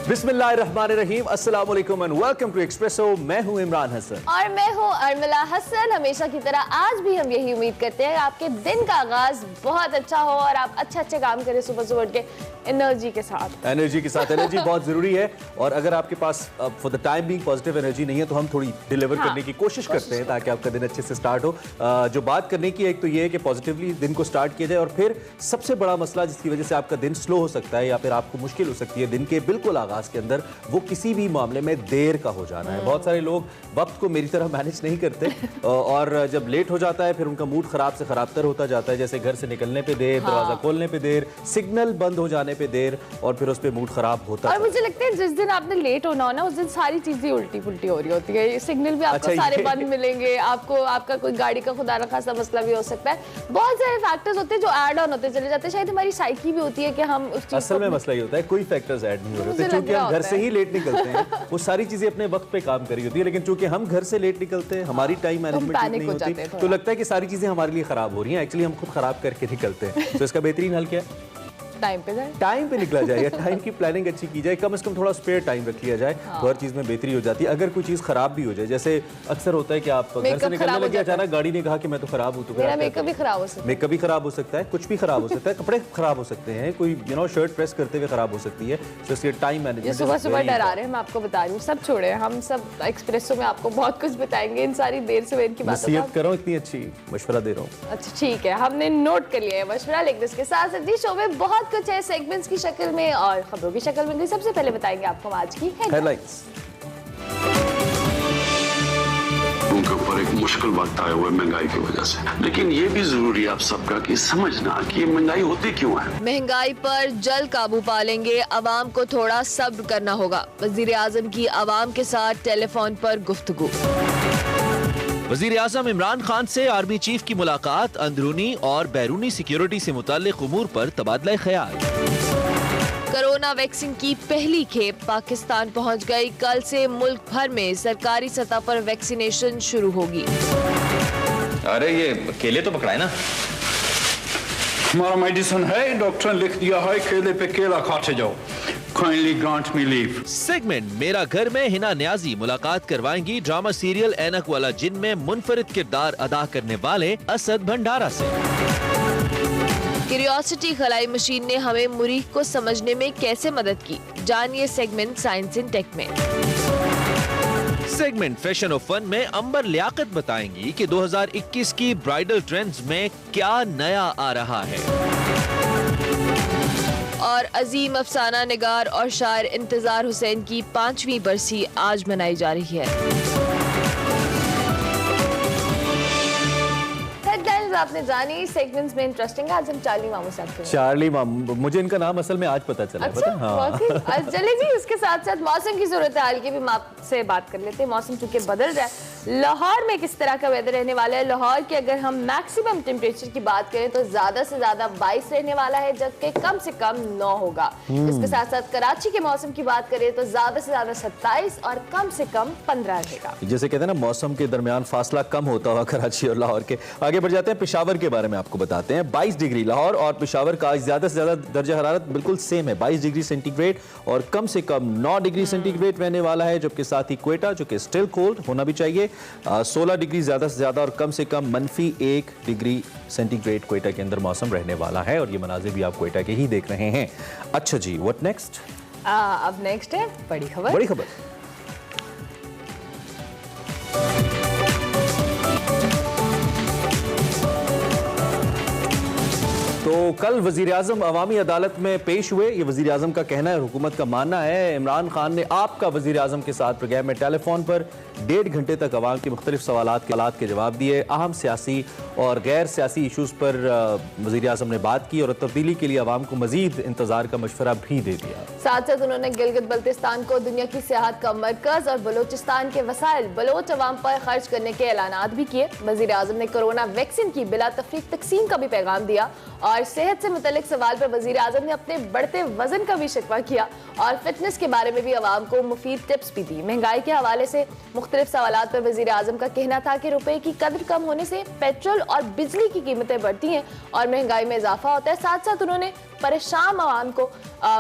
बिस्मिल्लाहिर्रहमानिर्रहीम, अस्सलाम वालेकुम एंड वेलकम टू एक्सप्रेसो। मैं हूं इमरान हसन और मैं हूं अर्मिला हसन। हमेशा की तरह आज भी हम यही उम्मीद करते हैं आपके दिन का आगाज बहुत अच्छा हो और आप अच्छे काम करें सुबह सुबह उठ के एनर्जी के साथ। एनर्जी बहुत जरूरी है। और अगर आपके पास for the time being positive energy नहीं है तो हम थोड़ी डिलीवर करने की कोशिश करते हैं ताकि आपका दिन अच्छे से स्टार्ट हो। जो बात करने की है एक तो ये है कि पॉजिटिवली दिन को स्टार्ट किया जाए, और फिर सबसे बड़ा मसला जिसकी वजह से आपका दिन स्लो हो सकता है या फिर आपको मुश्किल हो सकती है दिन के बिल्कुल आगाज के अंदर, वो किसी भी मामले में देर का हो जाना है। बहुत सारे लोग वक्त को मेरी तरह मैनेज नहीं करते और जब लेट हो जाता है फिर उनका मूड खराब से खराबतर होता जाता है। जैसे घर से निकलने पे देर, दरवाजा खोलने पे देर, सिग्नल बंद हो जाने पे देर, और फिर उस पे मूड खराब होता है। और मुझे लगता है जिस दिन आपने लेट होना हो ना उस दिन सारी चीजें उल्टी पुल्टी हो रही होती है। सिग्नल भी आपको सारे बंद मिलेंगे, आपको आपका कोई गाड़ी का खुदा न खासा मसला भी हो सकता है। बहुत सारे फैक्टर्स होते हैं जो ऐड ऑन होते चले जाते हैं। शायद हमारी साइकी भी होती है कि हम उस चीज असल में मसला ये होता है कोई फैक्टर्स ऐड नहीं हो रहे होते, क्योंकि हम घर से ही लेट निकलते हैं। वो सारी चीजें अपने वक्त पे काम करी होती है, लेकिन चूंकि हम घर से लेट निकलते हैं, हमारी टाइम मैनेजमेंट नहीं होती, तो लगता है कि सारी चीजें हमारे लिए खराब हो रही हैं। एक्चुअली हम खुद खराब करके निकलते हैं। तो इसका बेहतरीन हल क्या है? टाइम पे निकला जाए या टाइम की प्लानिंग अच्छी की जाए, कम से कम थोड़ा स्पेयर टाइम रख लिया जाए तो हर चीज में बेहतरी हो जाती है। अगर कोई चीज खराब भी हो जाए, जैसे अक्सर होता है कि आप घर से निकलने लगे अचानक गाड़ी ने कहा कि मैं तो खराब हूँ, तो मेरा मेकअप भी खराब हो सकता है, मेकअप भी खराब हो सकता है, कुछ भी खराब हो सकता है, कपड़े खराब हो सकते हैं, कोई शर्ट प्रेस करते हुए खराब हो सकती है। तो इसलिए टाइम मैनेजमेंट सुबह सुबह डरा रहे हैं, मैं आपको बता रही हूँ। सब छोड़े, हम सब एक्सप्रेसो में आपको बहुत कुछ बताएंगे। इन सारी देर सवेर की बात नसीहत कर रहा हूँ, इतनी अच्छी मशवरा दे रहा हूँ। अच्छा ठीक है, हमने नोट कर लिया है मशवरा, लेकिन इसके साथ जी शो में बहुत कुछ है, सेगमेंट्स की शक्ल में और खबरों की शक्ल में। सबसे पहले बताएंगे आपको आज की हेडलाइंस। उनके ऊपर एक मुश्किल वक्त आया हुआ है महंगाई की वजह से, लेकिन ये भी जरूरी है आप सबका कि समझना कि ये महंगाई होती क्यों है। महंगाई पर जल्द काबू पा लेंगे, अवाम को थोड़ा सब्र करना होगा। वजीर आजम की अवाम के साथ टेलीफोन पर गुफ्तगू। वजीर आजम इमरान खान से आर्मी चीफ की मुलाकात, अंदरूनी और बैरूनी सिक्योरिटी से मुताल्लिक उमूर पर तबादला ख्याल। कोरोना वैक्सीन की पहली खेप पाकिस्तान पहुंच गई। कल से मुल्क भर में सरकारी सतह पर वैक्सीनेशन शुरू होगी। अरे ये केले तो पकड़ाए ना। हमारा मेडिसिन है, डॉक्टर ने लिख दिया है केले पे केला खाते जाओ। Kindly grant me leave. Segment मेरा घर में हिना न्याजी मुलाकात करवाएंगी ड्रामा सीरियल ऐनक वाला जिन में मुनफरिद किरदार अदा करने वाले असद भंडारा से। क्यूरियोसिटी खलाई मशीन ने हमें मुरीख को समझने में कैसे मदद की, जानिए सेगमेंट साइंस इन टेक में। सेगमेंट फैशन और फन में अंबर लियाकत बताएंगी कि 2021 की ब्राइडल ट्रेंड्स में क्या नया आ रहा है। और अजीम अफसाना निगार और शायर इंतजार हुसैन की 5वीं बरसी आज मनाई जा रही है। आपने जानी सेगमेंट्स में इंटरेस्टिंग है। आज हम चार्ली मामू से आपके चार्ली मामू, मुझे इनका नाम असल में आज पता चला। अच्छा, हाँ। चले जी, उसके साथ साथ मौसम की सूरत हाल की भी आपसे बात कर लेते हैं। मौसम चूंकि बदल रहा है, लाहौर में किस तरह का वेदर रहने वाला है। लाहौर की अगर हम मैक्सिमम टेम्परेचर की बात करें तो ज्यादा से ज्यादा 22 रहने वाला है, जबकि कम से कम 9 होगा। इसके साथ साथ कराची के मौसम की बात करें तो ज्यादा से ज्यादा 27 और कम से कम 15 रहेगा। जैसे कहते हैं ना, मौसम के दरमियान फासला कम होता हुआ कराची और लाहौर के। आगे बढ़ जाते हैं, पेशावर के बारे में आपको बताते हैं। 22 डिग्री लाहौर और पेशावर का ज्यादा से ज्यादा दर्जा हरारत बिल्कुल सेम है, 22 डिग्री सेंटीग्रेड, और कम से कम 9 डिग्री सेंटीग्रेड रहने वाला है। जबकि साथ ही क्वेटा, जो कि स्टिल कोल्ड होना भी चाहिए, 16 डिग्री ज्यादा से ज्यादा और कम से कम -1 डिग्री सेंटीग्रेड क्वेटा के अंदर मौसम रहने वाला है। और ये मनाजिर भी आप क्वेटा के ही देख रहे हैं। अच्छा जी, व्हाट नेक्स्ट? अब नेक्स्ट है बड़ी खबर। बड़ी खबर तो कल वजीर आजम अवामी अदालत में पेश हुए। ये वजीर आजम का कहना है, हुकूमत का मानना है, इमरान खान ने आपका वजीर आजम के साथ प्रोग्राम में टेलीफोन पर 1.5 घंटे तक अवाम के मुख्तलिफ सवालात के जवाब दिए। अहम सियासी और गैर सियासी इशूज़ पर वजीर आजम ने बात की और तब्दीली के लिए अवाम को मजीद इंतजार का मशवरा भी दे दिया। साथ साथ उन्होंने गिलगित बल्तिस्तान को दुनिया की सियाहत का मरकज और बलोचिस्तान के वसाइल बलोच अवाम पर खर्च करने के ऐलानात भी किए। वजीर आजम ने कोरोना वैक्सीन की बिला तफरीक तकसीम का भी पैगाम दिया और सेहत से मुतल्लिक सवाल पर वजीर आजम ने अपने बढ़ते वजन का भी शिकवा किया और फिटनेस के बारे में भी अवाम को मुफीद टिप्स भी दी। महंगाई के हवाले से मुख्तलिफ सवालात पर वजीर आजम का कहना था कि रुपए की कदर कम होने से पेट्रोल और बिजली की कीमतें बढ़ती हैं और महंगाई में इजाफा होता है। साथ साथ उन्होंने परेशान आवाम को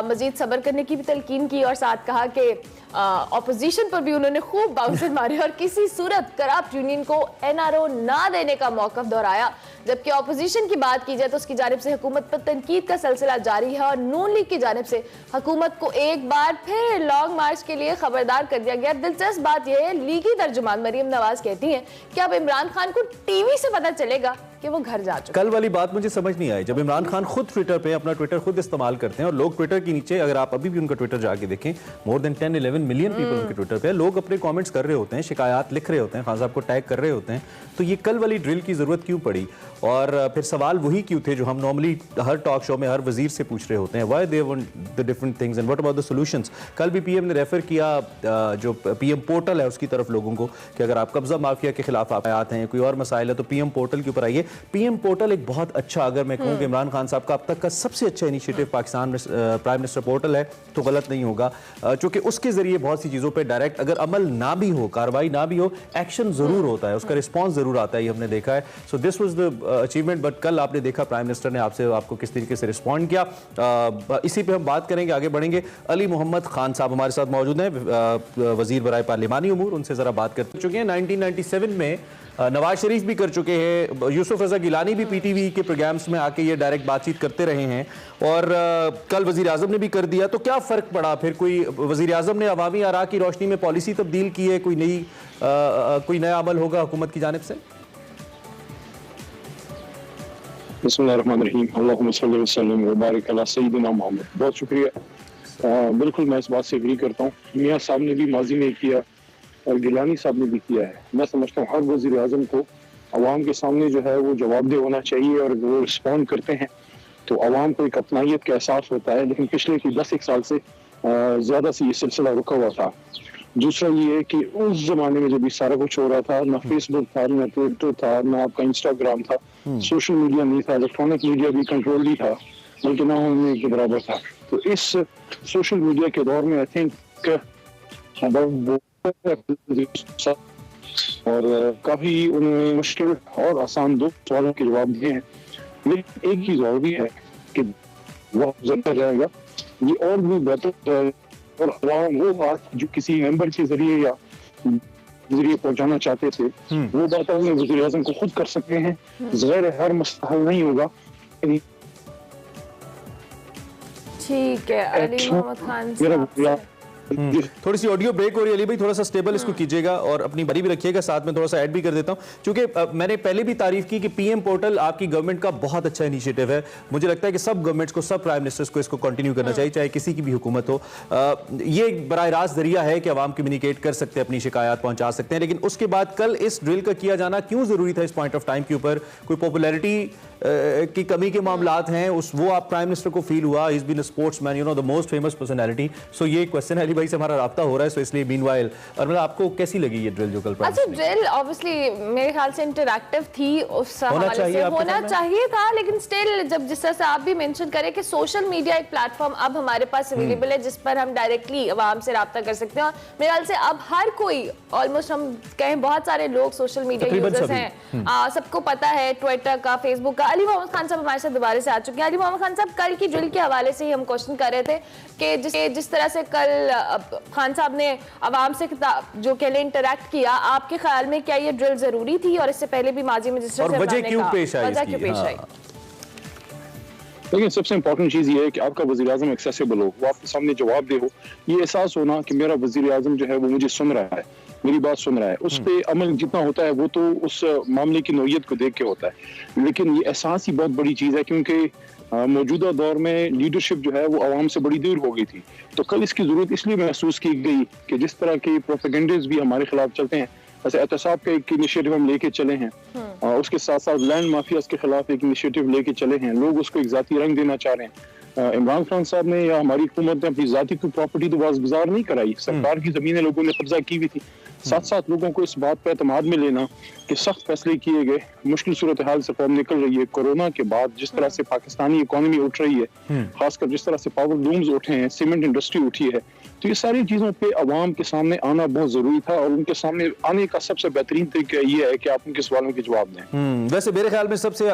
मजीद सब्र करने की भी तलकीन की और साथ कहा कि ऑपोजिशन पर भी उन्होंने खूब बाउंसर मारे और किसी सूरत करप्ट यूनियन को एनआरओ ना देने का मौक़िफ़ दोहराया। जबकि ऑपोजिशन की बात की जाए तो उसकी जानिब से हुकूमत पर तनकीद का सिलसिला जारी है और नून लीग की जानिब से हुकूमत को एक बार फिर लॉन्ग मार्च के लिए खबरदार कर दिया गया। दिलचस्प बात यह है, लीगी तर्जुमान मरियम नवाज कहती हैं कि अब इमरान खान को टीवी से पता चलेगा कि वो घर जा चुके। कल वाली बात मुझे समझ नहीं आई, जब इमरान खान खुद ट्विटर पे अपना ट्विटर खुद इस्तेमाल करते हैं और लोग ट्विटर के नीचे, अगर आप अभी भी उनका ट्विटर जाके देखें, मोर देन 10-11 मिलियन पीपल उनके ट्विटर पे, लोग अपने कमेंट्स कर रहे होते हैं, शिकायत लिख रहे होते हैं, खान साहब को टैग कर रहे होते हैं। तो ये कल वाली ड्रिल की जरूरत क्यों पड़ी? और फिर सवाल वही क्यों थे जो हम नॉर्मली हर टॉक शो में हर वजीर से पूछ रहे होते हैं, why they want the different things and what about the solutions. कल भी पीएम ने रेफर किया जो पीएम पोर्टल है उसकी तरफ लोगों को कि अगर आप कब्जा माफिया के खिलाफ आते हैं, कोई और मसाइल है तो पीएम पोर्टल के ऊपर आइए। पीएम पोर्टल एक बहुत अच्छा, अगर मैं कहूँ कि इमरान खान साहब का अब तक का सबसे अच्छा इनिशिएटिव पाकिस्तान में प्राइम मिनिस्टर पोर्टल है तो गलत नहीं होगा, क्योंकि उसके जरिए बहुत सी चीज़ों पर डायरेक्ट अगर अमल ना भी हो, कार्रवाई ना भी हो, एक्शन जरूर होता है, उसका रिस्पॉन्स जरूर आता है, ये हमने देखा है। So this was the achievement. But कल आपने देखा प्राइम मिनिस्टर ने आपको किस तरीके से रिस्पॉन्ड किया। इसी पे हम बात करेंगे, आगे बढ़ेंगे। अली मोहम्मद खान साहब हमारे साथ मौजूद हैं, वजीर बराए पार्लिमानी उमूर, उनसे जरा बात कर चुके हैं। 1997 में नवाज शरीफ भी कर चुके हैं, यूसुफ रजा गिलानी भी पीटीवी के प्रोग्राम्स में आके ये डायरेक्ट बातचीत करते रहे हैं और कल वजीर आजम ने भी कर दिया। तो क्या फ़र्क पड़ा फिर? कोई वजीर आजम ने अवामी आरा की रोशनी में पॉलिसी तब्दील की है, कोई नया अमल होगा हुकूमत की जानिब से? बिस्मिल्लाहिर्रहमानिर्रहीम, अल्लाहुम्मा सल्ली व सल्लिम व बारिक अला सय्यिदिना मुहम्मद। बहुत शुक्रिया। बिल्कुल मैं इस बात से एग्री करता हूँ। मियां साहब ने भी माजी में किया और गिलानी साहब ने भी किया है। मैं समझता हूँ हर वज़ीर आज़म को अवाम के सामने जो है वो जवाबदेह होना चाहिए और वो रिस्पॉन्ड करते हैं तो अवाम को एक अपनाइयत का एहसास होता है। लेकिन पिछले 10-1 साल से ज़्यादा से ये सिलसिला रुका हुआ था। दूसरा ये है कि उस जमाने में जब ये सारा कुछ हो रहा था, ना फेसबुक था, ना ट्विटर था, ना आपका इंस्टाग्राम था, सोशल मीडिया नहीं था, इलेक्ट्रॉनिक मीडिया भी कंट्रोल नहीं था, बल्कि ना होने के बराबर था। तो इस सोशल मीडिया के दौर में आई थिंक और काफी उन्होंने मुश्किल और आसान 2 सवालों के जवाब दिए हैं। लेकिन एक चीज और भी है कि वो जरूर जाएगा, ये और भी बेहतर और वो बात जो किसी मेंबर के जरिए या जरिए पहुंचाना चाहते थे वो बात उन्हें वज़ीर आज़म को खुद कर सकते हैं। ज़ाहिर है हर मसला हल नहीं होगा। ठीक है, अली मोहम्मद खान साहब थोड़ी सी ऑडियो ब्रेक हो रही है अली भाई, थोड़ा सा स्टेबल इसको कीजिएगा और अपनी बरी भी रखिएगा, साथ में थोड़ा सा ऐड भी कर देता हूं क्योंकि मैंने पहले भी तारीफ की कि पीएम पोर्टल आपकी गवर्नमेंट का बहुत अच्छा इनिशिएटिव है। मुझे लगता है कि सब गवर्नमेंट्स को, सब प्राइम मिनिस्टर्स को इसको कंटिन्यू करना चाहिए, चाहे किसी की भी हुकूमत हो। ये एक बराह रास्त जरिया है कि अवाम कम्युनिकेट कर सकते हैं, अपनी शिकायत पहुंचा सकते हैं। लेकिन उसके बाद कल इस ड्रिल का किया जाना क्यों जरूरी था इस पॉइंट ऑफ टाइम के ऊपर? कोई पॉपुलैरिटी की कमी के मामलात हैं, वो आप प्राइम मिनिस्टर को फील हुआ? He is been a sportsman, you know, the most famous personality. So ये क्वेश्चन है, अली भाई से हमारा राब्ता हो रहा है, सो इसलिए मीनवाइल और मतलब आपको कैसी लगी ये ड्रिल जो कल प्राइम मिनिस्टर? अच्छा, ड्रिल ऑब्वियसली मेरे ख्याल से इंटरैक्टिव थी, उस हवाले से होना चाहिए था, लेकिन स्टिल जब जिस तरह से आप भी मेंशन करें कि सोशल मीडिया एक प्लेटफॉर्म अब हमारे पास अवेलेबल है जिस पर हम डायरेक्टली आवाम से राब्ता कर सकते हैं और मेरे ख्याल से अब हर कोई, ऑलमोस्ट हम कहें बहुत सारे लोग सोशल मीडिया यूजर्स हैं, सबको पता है ट्विटर का, फेसबुक का। अली मोहम्मद खान साहब हमारे साथ दोबारा से आ चुके हैं। अली मोहम्मद खान साहब, कल की ड्रिल के हवाले से ही हम क्वेश्चन कर रहे थे कि जिस तरह से कल खान साहब ने आवाम से जो कह लें इंटरैक्ट किया, आपके ख्याल में क्या ये ड्रिल जरूरी थी और इससे पहले भी माजी में जिस तरह से वजह क्यों पेश आई? लेकिन सबसे इंपॉर्टेंट चीज ये है कि आपका वज़ीर आज़म एक्सेसिबल हो, वो आपके सामने जवाब दे हो, ये एहसास होना कि मेरा वज़ीर आज़म जो है वो मुझे सुन रहा है, मेरी बात सुन रहा है। उस पे अमल जितना होता है वो तो उस मामले की नौयत को देख के होता है, लेकिन ये एहसास ही बहुत बड़ी चीज है क्योंकि मौजूदा दौर में लीडरशिप जो है वो आवाम से बड़ी दूर हो गई थी। तो कल इसकी जरूरत इसलिए महसूस की गई कि जिस तरह के प्रोपेगेंडे भी हमारे खिलाफ चलते हैं, ऐसे एहतसाब का एक इनिशिएटिव हम लेके चले हैं, उसके साथ साथ लैंड माफियाज के खिलाफ एक इनिशिएटिव लेके चले हैं, लोग उसको एक जाती रंग देना चाह रहे हैं। इमरान खान साहब ने या हमारी हुकूमत ने अपनी जाती की प्रॉपर्टी तो वाज़ गुजार नहीं कराई, सरकार की जमीनें लोगों ने कब्जा की हुई थी, साथ साथ लोगों को इस बात पर एतमाद में लेना कि सख्त फैसले किए गए, मुश्किल सूरत हाल से कौम निकल रही है। कोरोना के बाद जिस तरह से पाकिस्तानी इकोनॉमी उठ रही है, खासकर जिस तरह से पावर लूम्स उठे हैं, सीमेंट इंडस्ट्री उठी है, तो ये सारी चीज़ों पे अवाम के सामने आना बहुत ज़रूरी था और उनके सामने आने का सबसे बेहतरीन तरीका ये है कि आप उनके सवालों के जवाब दें। वैसे मेरे ख्याल में सबसे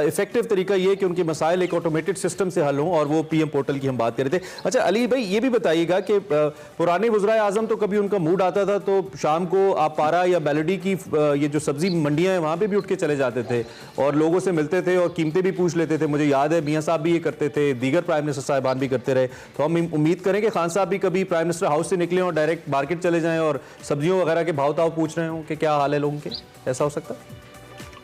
इफेक्टिव तरीका ये है कि उनके मसाइल एक ऑटोमेटेड सिस्टम से हल हों, और वो पीएम पोर्टल की हम बात कर रहे थे। अच्छा अली भाई, ये भी बताइएगा कि पुराने वज़राए आज़म तो कभी उनका मूड आता था तो शाम को आप पारा या बैलडी की ये जो सब्जी मंडियां हैं वहाँ पे भी उठ के चले जाते थे और लोगों से मिलते थे और कीमतें भी पूछ लेते थे। मुझे याद है मियाँ साहब भी ये करते थे, दीगर प्राइम मिनिस्टर साहिबान भी करते रहे। तो हम उम्मीद करें कि खान साहब भी कभी प्राइम मिनिस्टर हाउस से निकले और डायरेक्ट मार्केट चले जाएं और सब्जियों वगैरह के भाव ताव पूछ रहे हों कि क्या हाल है लोगों के। ऐसा हो सकता है?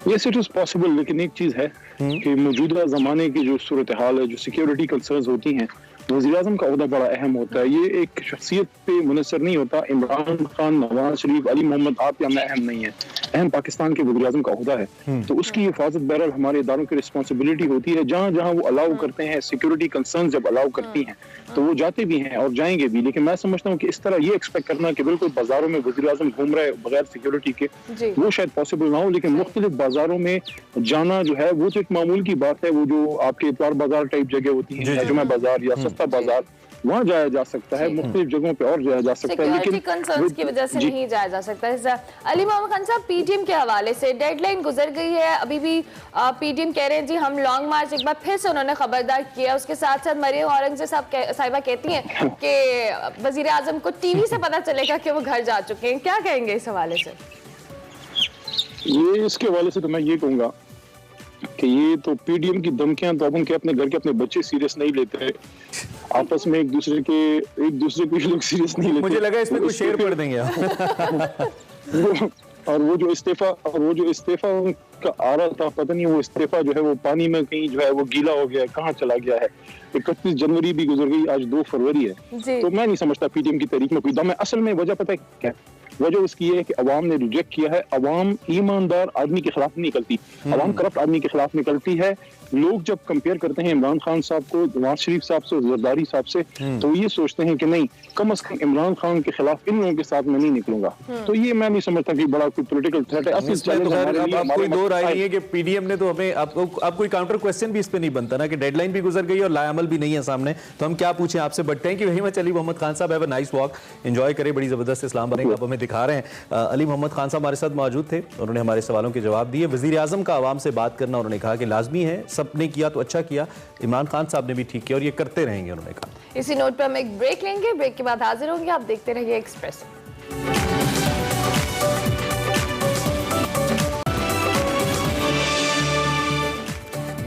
यस, इट इज पॉसिबल, लेकिन एक चीज है कि मौजूदा जमाने की जो सूरत हाल है, जो सिक्योरिटी कंसर्न्स होती हैं, वज़ीर-ए-आज़म का ओहदा बड़ा अहम होता है। ये एक शख्सियत पे मुनसर नहीं होता। इमरान खान, नवाज शरीफ, अली मोहम्मद आप या मैं अहम नहीं है, अहम पाकिस्तान के वज़ीर-ए-आज़म का ओहदा है। तो उसकी हिफाजत बहरहाल हमारे इदारों की रिस्पॉन्सिबिलिटी होती है। जहाँ जहाँ वो अलाउ करते हैं, सिक्योरिटी कंसर्न जब अलाउ करती हैं तो वो जाते भी हैं और जाएंगे भी। लेकिन मैं समझता हूँ कि इस तरह ये एक्सपेक्ट करना कि बिल्कुल बाजारों में वज़ीर-ए-आज़म घूम रहे बगैर सिक्योरिटी के, वो शायद पॉसिबल ना हो। लेकिन मुख्तलिफ बाजारों में जाना जो है वो तो एक मामूल की बात है। वो जो आपके इतवार बाजार टाइप जगह होती है, जुमा बाजार या सस्ता बाजार, वहाँ जाया जा सकता है। मुख्तलिफ जगहों पे और जाया जा सकता है, लेकिन कंसर्न्स की वजह से नहीं जाया जा सकता है। अली मोहम्मद खान साहब, पीटीएम के हवाले से डेडलाइन गुजर गई है, अभी भी पीटीएम कह रहे हैं जी हम लॉन्ग मार्च, एक बार फिर से उन्होंने खबरदार किया। उसके साथ साथ मरियम औरंगजेब साहिबा कहती हैं कि वजीर आजम को टीवी से पता चलेगा कि वो घर जा चुके हैं। क्या कहेंगे इस हवाले से? ये इसके हवाले से तो मैं ये कहूँगा कि ये तो पीडीएम की धमकियां, तो अब उनके अपने घर के अपने बच्चे सीरियस नहीं लेते, आपस में एक दूसरे को लोग सीरियस नहीं लेते। मुझे लगा इसमें कुछ शेर पढ़ देंगे और वो जो इस्तीफा उनका आ रहा था, पता नहीं वो इस्तीफा जो है वो पानी में कहीं जो है वो गीला हो गया है, कहाँ चला गया है। 31 जनवरी भी गुजर गई, आज 2 फरवरी है। तो मैं नहीं समझता पीटीएम की तहरीक में कोई दम है। असल में वजह पता है क्या? वजह उसकी है कि अवाम ने रिजेक्ट किया है। अवाम ईमानदार आदमी के खिलाफ नहीं निकलती, अवाम करप्ट आदमी के खिलाफ निकलती है। लोग जब कंपेयर करते हैं इमरान खान साहब को नवाज शरीफ साहब से, जरदारी साहब से, तो ये सोचते हैं कि नहीं, कम से कम इमरान खान के खिलाफ इन लोगों के साथ मैं नहीं निकलूंगा। तो ये मैं नहीं समझता कि बड़ा कोई पॉलिटिकल थ्रेट है। अब कोई दो राय नहीं है कि पीडीएम ने तो हमें अब कोई काउंटर क्वेश्चन भी इस पे नहीं बनता ना कि डेडलाइन भी गुजर गई और लायामल भी नहीं है सामने, तो हम क्या पूछें आपसे। But thank you very much Ali Mohammad Khan साहब, have a nice walk, enjoy करें, बड़ी जबरदस्त इस्लाम बनेगा आप हमें दिखा रहे हैं। अली मोहम्मद खान साहब हमारे साथ मौजूद थे, उन्होंने हमारे सवालों के जवाब दिए। वजीर आजम का आवाम से बात करना उन्होंने कहा कि लाजमी है, सबने किया तो अच्छा किया, इमरान खान साहब ने भी ठीक किया और ये करते रहेंगे, उन्होंने कहा। इसी नोट पर हम एक ब्रेक लेंगे, ब्रेक के बाद हाजिर होंगे। आप देखते रहिए Express.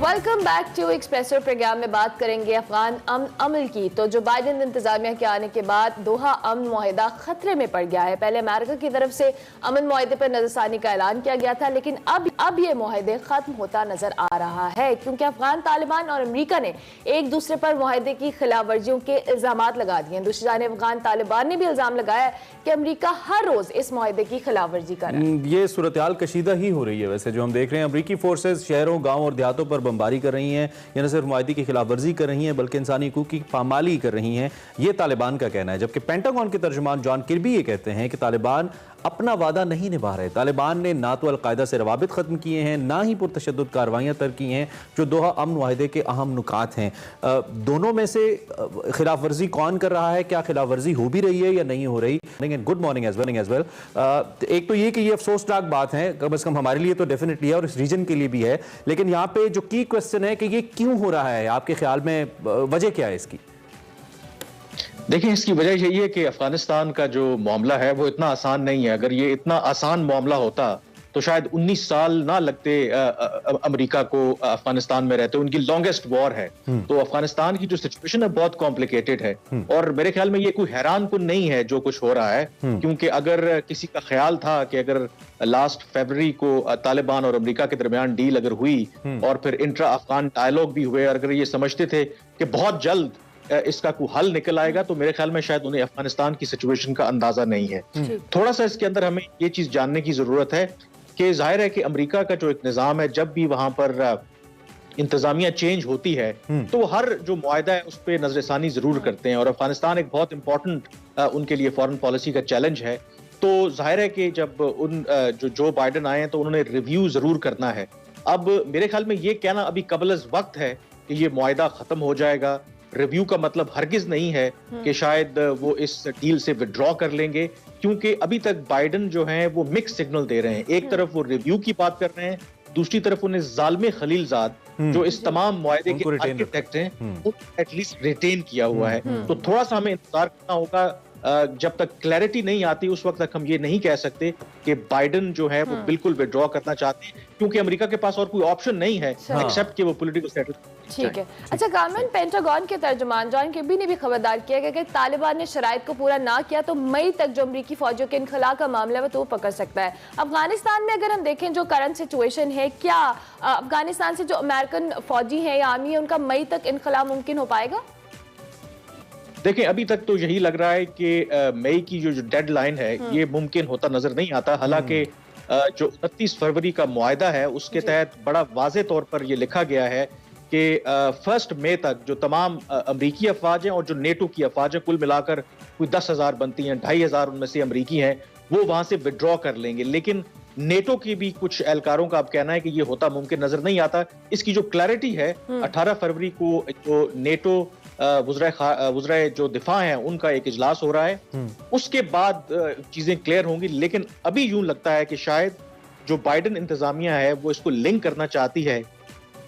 Welcome back to Expresso. Programme में बात करेंगे अफगान अमल की। तो जो बाइडेन इंतजामिया के आने के बाद दोहा अमन मुआहिदा खतरे में पड़ गया है। पहले अमेरिका की तरफ से अमन मुआहिदे पर नजरसानी का ऐलान किया गया था, लेकिन अब ये मुआहिदे खत्म होता नजर आ रहा है, क्योंकि अफगान तालिबान और अमेरिका ने एक दूसरे पर मुआहिदे की खिलाफ वर्जियों के इल्जामात लगा दिए हैं। दूसरी जानिब अफगान तालिबान ने भी इल्जाम लगाया है कि अमेरिका हर रोज इस मुआहिदे की खिलाफ वर्जी कर रहा है। ये सूरत हाल कशीदा ही हो रही है। वैसे जो हम देख रहे हैं, अमेरिकी फोर्सेज शहरों, गाँव और देहातों पर बमबारी कर रही हैं, या न सिर्फ मुआहिदे की खिलाफ वर्जी कर रही हैं बल्कि इंसानी हकूक की पामाली कर रही हैं, ये तालिबान का कहना है। जबकि पेंटागन के तर्जुमान जॉन किर्बी ये कहते हैं कि तालिबान अपना वादा नहीं निभा रहे। तालिबान ने ना तो अलकायदा से रवाबित खत्म किए हैं, ना ही पुरतशद्दुद कार्रवाइयाँ तर की हैं जो दोहा अमन मुआहिदे के अहम नुकात हैं। दोनों में से खिलाफ वर्जी कौन कर रहा है? क्या खिलाफ वर्जी हो भी रही है या नहीं हो रही? Good morning as well. एक तो ये कि ये अफसोसनाक बात है, कम से कम हमारे लिए तो डेफिनेटली है और इस रीजन के लिए भी है। लेकिन यहाँ पे जो की क्वेश्चन है कि ये क्यों हो रहा है, आपके ख्याल में वजह क्या है इसकी? देखिए, इसकी वजह यही है कि अफगानिस्तान का जो मामला है वो इतना आसान नहीं है। अगर ये इतना आसान मामला होता तो शायद 19 साल ना लगते अमेरिका को अफगानिस्तान में रहते। उनकी लॉन्गेस्ट वॉर है। तो अफगानिस्तान की जो सिचुएशन है बहुत कॉम्प्लिकेटेड है और मेरे ख्याल में ये कोई हैरान कुन नहीं है जो कुछ हो रहा है, क्योंकि अगर किसी का ख्याल था कि अगर लास्ट फरवरी को तालिबान और अमेरिका के दरमियान डील अगर हुई और फिर इंट्रा अफगान डायलॉग भी हुए, अगर ये समझते थे कि बहुत जल्द इसका कोई हल निकल आएगा, तो मेरे ख्याल में शायद उन्हें अफगानिस्तान की सिचुएशन का अंदाजा नहीं है। थोड़ा सा इसके अंदर हमें ये चीज जानने की जरूरत है कि जाहिर है कि अमेरिका का जो एक निजाम है, जब भी वहां पर इंतजामिया चेंज होती है तो वो हर जो मुआहिदा है उस पर नजरसानी जरूर करते हैं और अफगानिस्तान एक बहुत इंपॉर्टेंट उनके लिए फॉरेन पॉलिसी का चैलेंज है। तो जाहिर है कि जब जो बाइडन आए हैं तो उन्होंने रिव्यू जरूर करना है। अब मेरे ख्याल में ये कहना अभी कबल वक्त है कि ये मुआहिदा खत्म हो जाएगा। रिव्यू का मतलब हरगिज नहीं है कि शायद वो इस डील से विड्रॉ कर लेंगे, क्योंकि अभी तक बाइडन जो हैं वो मिक्स सिग्नल दे रहे हैं। एक तरफ वो रिव्यू की बात कर रहे हैं, दूसरी तरफ उन्हें जालिम खलीलजाद जो इस तमाम मुआहिदे के आर्किटेक्ट हैं वो एटलीस्ट रिटेन किया हुआ है। तो थोड़ा सा हमें इंतजार करना होगा। जब तक क्लैरिटी नहीं आती उस वक्त तक हम ये नहीं कह सकते कि बाइडन जो है वो बिल्कुल विड्रॉ करना चाहते हैं, क्योंकि अमेरिका के पास और कोई ऑप्शन नहीं है एक्सेप्ट कि वो पॉलिटिकल सेटलमेंट। ठीक है। अच्छा कामरान, पेंटागन के तर्जुमान जॉन किर्बी ने भी खबरदार किया कि अगर तालिबान ने शराइत को पूरा ना किया तो मई तक जो अमरीकी फौजियों के इनखला का मामला है वो पकड़ सकता है। अफगानिस्तान में अगर हम देखें जो करंट सिचुएशन है, क्या अफगानिस्तान से जो अमेरिकन फौजी है या आर्मी है उनका मई तक इनखला मुमकिन हो पाएगा? देखें, अभी तक तो यही लग रहा है कि मई की जो डेडलाइन है ये मुमकिन होता नजर नहीं आता। हालांकि जो 29 फरवरी का मुआहिदा है उसके तहत बड़ा वाज़े तौर पर ये लिखा गया है कि 1 मई तक जो तमाम अमरीकी अफवाज हैं और जो नेटो की अफवाज हैं, कुल मिलाकर कोई 10,000 बनती हैं, 2,500 उनमें से अमरीकी हैं, वो वहां से विड्रॉ कर लेंगे। लेकिन नेटो की भी कुछ एहलकारों का अब कहना है कि ये होता मुमकिन नजर नहीं आता। इसकी जो क्लैरिटी है 18 फरवरी को जो नेटो वज़राए जो दिफा हैं उनका एक इजलास हो रहा है, उसके बाद चीजें क्लियर होंगी। लेकिन अभी यूं लगता है कि शायद जो बाइडन इंतजामिया है वो इसको लिंक करना चाहती है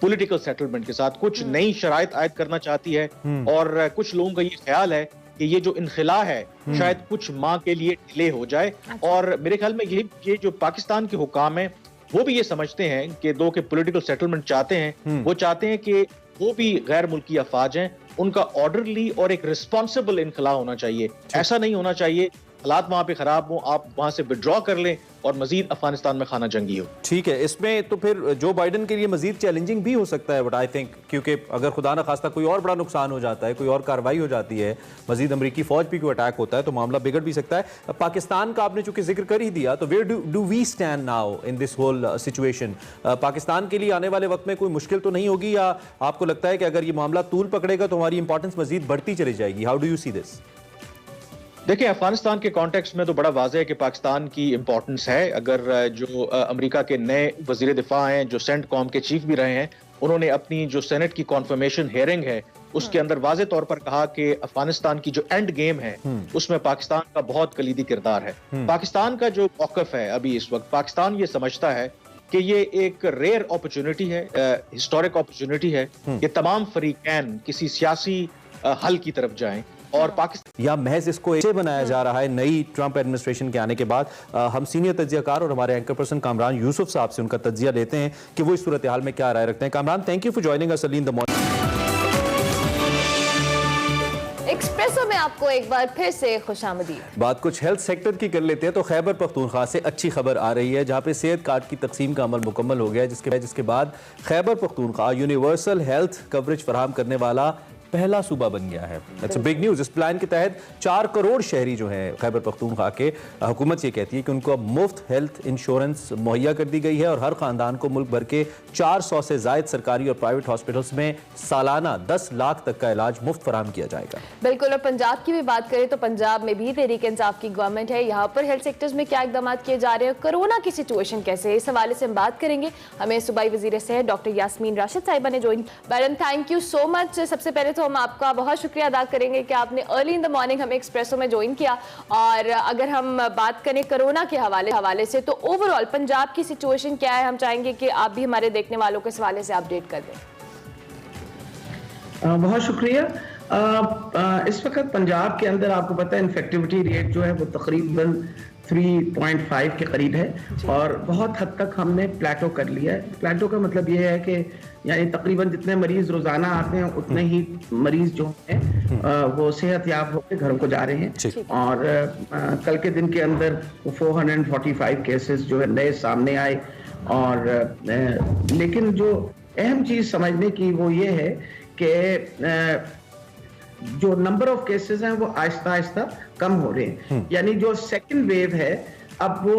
पॉलिटिकल सेटलमेंट के साथ, कुछ नई शराइत आयद करना चाहती है, और कुछ लोगों का ये ख्याल है कि ये जो इनखिला है शायद कुछ माह के लिए डिले हो जाए। और मेरे ख्याल में ये जो पाकिस्तान के हुकाम हैं वो भी ये समझते हैं कि दो के पॉलिटिकल सेटलमेंट चाहते हैं। वो चाहते हैं कि वो भी गैर मुल्की अफवाज हैं, उनका ऑर्डरली और एक रिस्पॉन्सिबल इनखला होना चाहिए। ऐसा नहीं होना चाहिए हालात वहां पे खराब हो, आप वहां से विड्रॉ कर लें और मजीद अफगानिस्तान में खाना जंगी हो। ठीक है, इसमें तो फिर जो बाइडन के लिए मजीद चैलेंजिंग भी हो सकता है, बट आई थिंक क्योंकि अगर खुदा न खास्ता कोई और बड़ा नुकसान हो जाता है, कोई और कार्रवाई हो जाती है, मजीद अमरीकी फौज पे कोई अटैक होता है तो मामला बिगड़ भी सकता है। पाकिस्तान का आपने चूंकि जिक्र कर ही दिया, तो where do we stand now in this whole situation? Pakistan के लिए आने वाले वक्त में कोई मुश्किल तो नहीं होगी, या आपको लगता है कि अगर ये मामला तूल पकड़ेगा तो हमारी इंपॉर्टेंस मजीद बढ़ती चली जाएगी? How do you see this? देखिए, अफगानिस्तान के कॉन्टेक्स्ट में तो बड़ा वाज़ेह है कि पाकिस्तान की इंपॉर्टेंस है। अगर जो अमेरिका के नए वजीर दिफा हैं जो सेंटकॉम के चीफ भी रहे हैं, उन्होंने अपनी जो सेनेट की कॉन्फर्मेशन हेयरिंग है उसके अंदर वाज़ेह तौर पर कहा कि अफगानिस्तान की जो एंड गेम है उसमें पाकिस्तान का बहुत कलीदी किरदार है। पाकिस्तान का जो मौक़िफ़ है अभी इस वक्त, पाकिस्तान ये समझता है कि ये एक रेयर अपॉर्चुनिटी है, हिस्टोरिक अपॉर्चुनिटी है कि तमाम फरीकैन किसी सियासी हल की तरफ जाएं। और पाकिस्तान या महज इसको ऐसे बनाया जा रहा है नई ट्रंप एडमिनिस्ट्रेशन के आने के बाद? हम सीनियर तज्जियाकार और हमारे एंकर पर्सन कामरान यूसुफ साहब से उनका तज्जिया लेते हैं कि वो इस सूरत हाल में क्या राय रखते हैं। Kamran, thank you for joining us early in the morning. Espresso में आपको एक बार फिर से खुशामदीद। बात कुछ हेल्थ सेक्टर की कर लेते हैं तो खैबर पख्तूनख्वा से अच्छी खबर आ रही है, जहां पे सेहत कार्ड की तकसीम का अमल मुकम्मल हो गया, जिसके बाद Khyber Pakhtunkhwa universal health coverage फराहम करने वाला पहला सूबा बन गया है। It's big news. इस प्लान के तहत 4 करोड़ शहरी जो हैं खैबर पख्तूनख्वा के, हुकूमत ये कहती है कि उनको अब मुफ्त हेल्थ इंश्योरेंस मुहैया कर दी गई है और हर खानदान को मुल्क भर के 400 से ज़ायद सरकारी और प्राइवेट हॉस्पिटल्स में सालाना 10 लाख तक का इलाज मुफ्त फराहम किया जाएगा। बिल्कुल। और पंजाब की भी बात करें तो पंजाब में भी तहरीक इंसाफ की गवर्नमेंट है, यहाँ पर हेल्थ सेक्टर्स में क्या इकदाम किए जा रहे हैं, कोरोना की सिचुएशन कैसे है, इस हवाले से हम बात करेंगे। हमें सूबाई वजीर सेहत डॉक्टर यास्मीन राशिद साहिबा ने join. Madam, thank you so much. सबसे पहले तो हम आपका बहुत शुक्रिया अदा करेंगे कि आपने अर्ली इन द मॉर्निंग हमें एक्सप्रेसो में ज्वाइन किया। और अगर हम बात करें कोरोना के हवाले से तो ओवरऑल पंजाब की सिचुएशन क्या है, हम चाहेंगे कि आप भी हमारे देखने वालों के इस हवाले से अपडेट कर दें। बहुत शुक्रिया। इस वक्त पंजाब के अंदर आपको पता है इन्फेक्टिविटी रेट जो है वो तकरीबन 3.5 के करीब है और बहुत हद तक हमने प्लेटो कर लिया है। प्लेटो का मतलब ये है कि यानी तकरीबन जितने मरीज रोजाना आते हैं उतने ही मरीज जो हैं वो सेहतयाब होकर घरों को जा रहे हैं। और कल के दिन के अंदर 445 केसेस जो है नए सामने आए। और लेकिन जो अहम चीज समझने की वो ये है कि जो नंबर ऑफ केसेस हैं वो आहिस्ता आहिस्ता कम हो रहे हैं। यानी जो सेकंड वेव है अब वो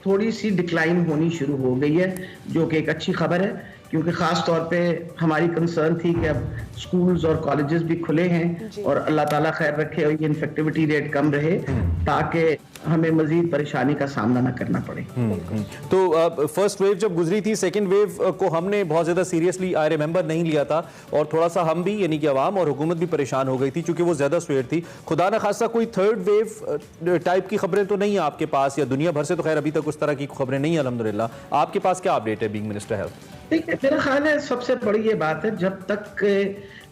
थोड़ी सी डिक्लाइन होनी शुरू हो गई है, जो कि एक अच्छी खबर है, क्योंकि खास तौर पे हमारी कंसर्न थी कि अब स्कूल्स और कॉलेजेस भी खुले हैं और अल्लाह ताला खैर रखे और ये इन्फेक्टिविटी रेट कम रहे। ताकि हमें मजीद परेशानी का सामना न करना पड़े। तो फर्स्ट वेव जब गुजरी थी, सेकंड वेव को हमने बहुत ज्यादा सीरियसली आई रिमेंबर नहीं लिया था, और थोड़ा सा हम भी यानी कि अवाम और हुकूमत भी परेशान हो गई थी क्योंकि वो ज्यादा स्वेयर थी। खुदा न खासा कोई थर्ड वेव टाइप की खबरें तो नहीं है आपके पास, या दुनिया भर से तो खैर अभी तक उस तरह की खबरें नहीं है अल्हम्दुलिल्लाह। आपके पास क्या अपडेट है बीइंग मिनिस्टर हेल्थ? देखिए, मेरा ख्याल है सबसे बड़ी ये बात है, जब तक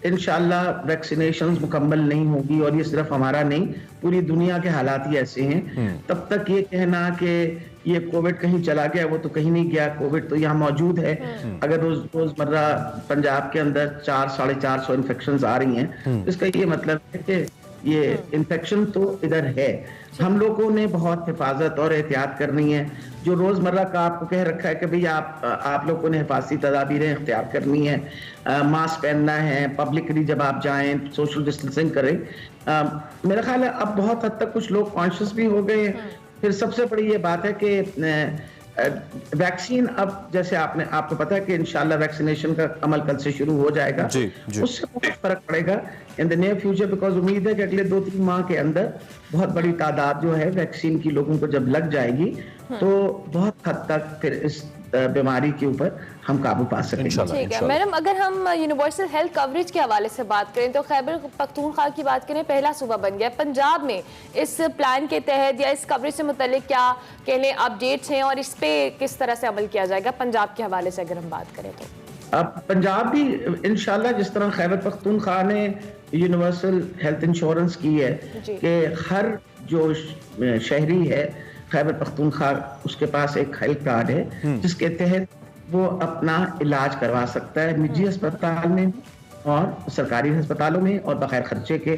इंशाल्लाह वैक्सीनेशन मुकम्मल नहीं होगी, और ये सिर्फ हमारा नहीं पूरी दुनिया के हालात ही ऐसे हैं, तब तक ये कहना कि ये कोविड कहीं चला गया, वो तो कहीं नहीं गया, कोविड तो यहाँ मौजूद है। अगर रोजमर्रा पंजाब के अंदर 400-450 इन्फेक्शंस आ रही हैं, इसका ये मतलब है कि ये इन्फेक्शन तो इधर है। हम लोगों ने बहुत हिफाजत और एहतियात करनी है। जो रोजमर्रा का आपको कह रखा है कि भाई आप लोगों ने हिफाजती तदाबीरें इख्तियार करनी है, मास्क पहनना है, पब्लिकली जब आप जाएं सोशल डिस्टेंसिंग करें। मेरा ख्याल है अब बहुत हद तक कुछ लोग कॉन्शियस भी हो गए हैं। फिर सबसे बड़ी ये बात है कि वैक्सीन अब जैसे आपको पता है कि इंशाल्लाह वैक्सीनेशन का अमल कल से शुरू हो जाएगा, उससे बहुत फर्क पड़ेगा in the near future, because उम्मीद है कि अगले 2-3 माह के अंदर बहुत बड़ी तादाद जो है वैक्सीन की लोगों को जब लग जाएगी तो बहुत हद तक फिर इस बीमारी के ऊपर हम काबू पा सकेंगे। ठीक है मैडम, अगर हम यूनिवर्सल हेल्थ कवरेज के हवाले से बात करें तो खैबर पख्तूनख्वा की बात करें, पहला सूबा बन गया पंजाब में। इस प्लान के तहत या इस कवरेज से मुतालिक क्या कहने अपडेट्स हैं और इस पे किस तरह से अमल किया जाएगा पंजाब के हवाले से अगर हम बात करें तो? अब पंजाब भी इंशाल्लाह जिस तरह खैबर पख्तूनख्वा ने यूनिवर्सल हेल्थ इंश्योरेंस की है कि हर जो शहरी है खैबर पख्तूनख्वा उसके पास एक हेल्थ कार्ड है जिसके तहत वो अपना इलाज करवा सकता है निजी अस्पताल में और सरकारी अस्पतालों में और बगैर खर्चे के।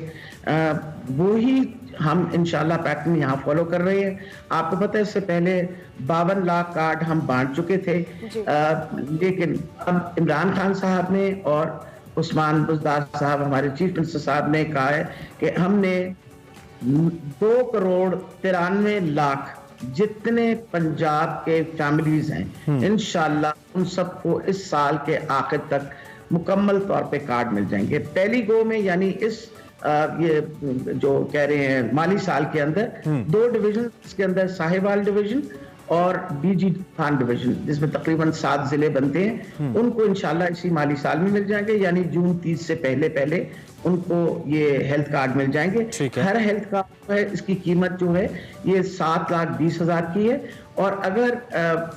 वो ही हम इंशाल्लाह पैटर्न यहाँ फॉलो कर रहे हैं। आपको पता है इससे पहले 52 लाख कार्ड हम बांट चुके थे, लेकिन अब इमरान खान साहब ने और उस्मान बुज़दार साहब हमारे चीफ मिनिस्टर साहब ने कहा है कि हमने 2,93,00,000 जितने पंजाब के फैमिलीज हैं इंशाल्लाह उन सबको इस साल के आखिर तक मुकम्मल तौर पे कार्ड मिल जाएंगे। पहली गो में यानी इस ये जो कह रहे हैं माली साल के अंदर 2 डिवीजन, इसके अंदर साहिवाल डिवीजन और बीजी खान डिवीजन जिसमें तकरीबन 7 जिले बनते हैं, उनको इंशाल्लाह इसी माली साल में मिल जाएंगे, यानी जून 30 से पहले उनको ये हेल्थ कार्ड मिल जाएंगे। हर हेल्थ कार्ड है इसकी कीमत जो है ये 7,20,000 की है, और अगर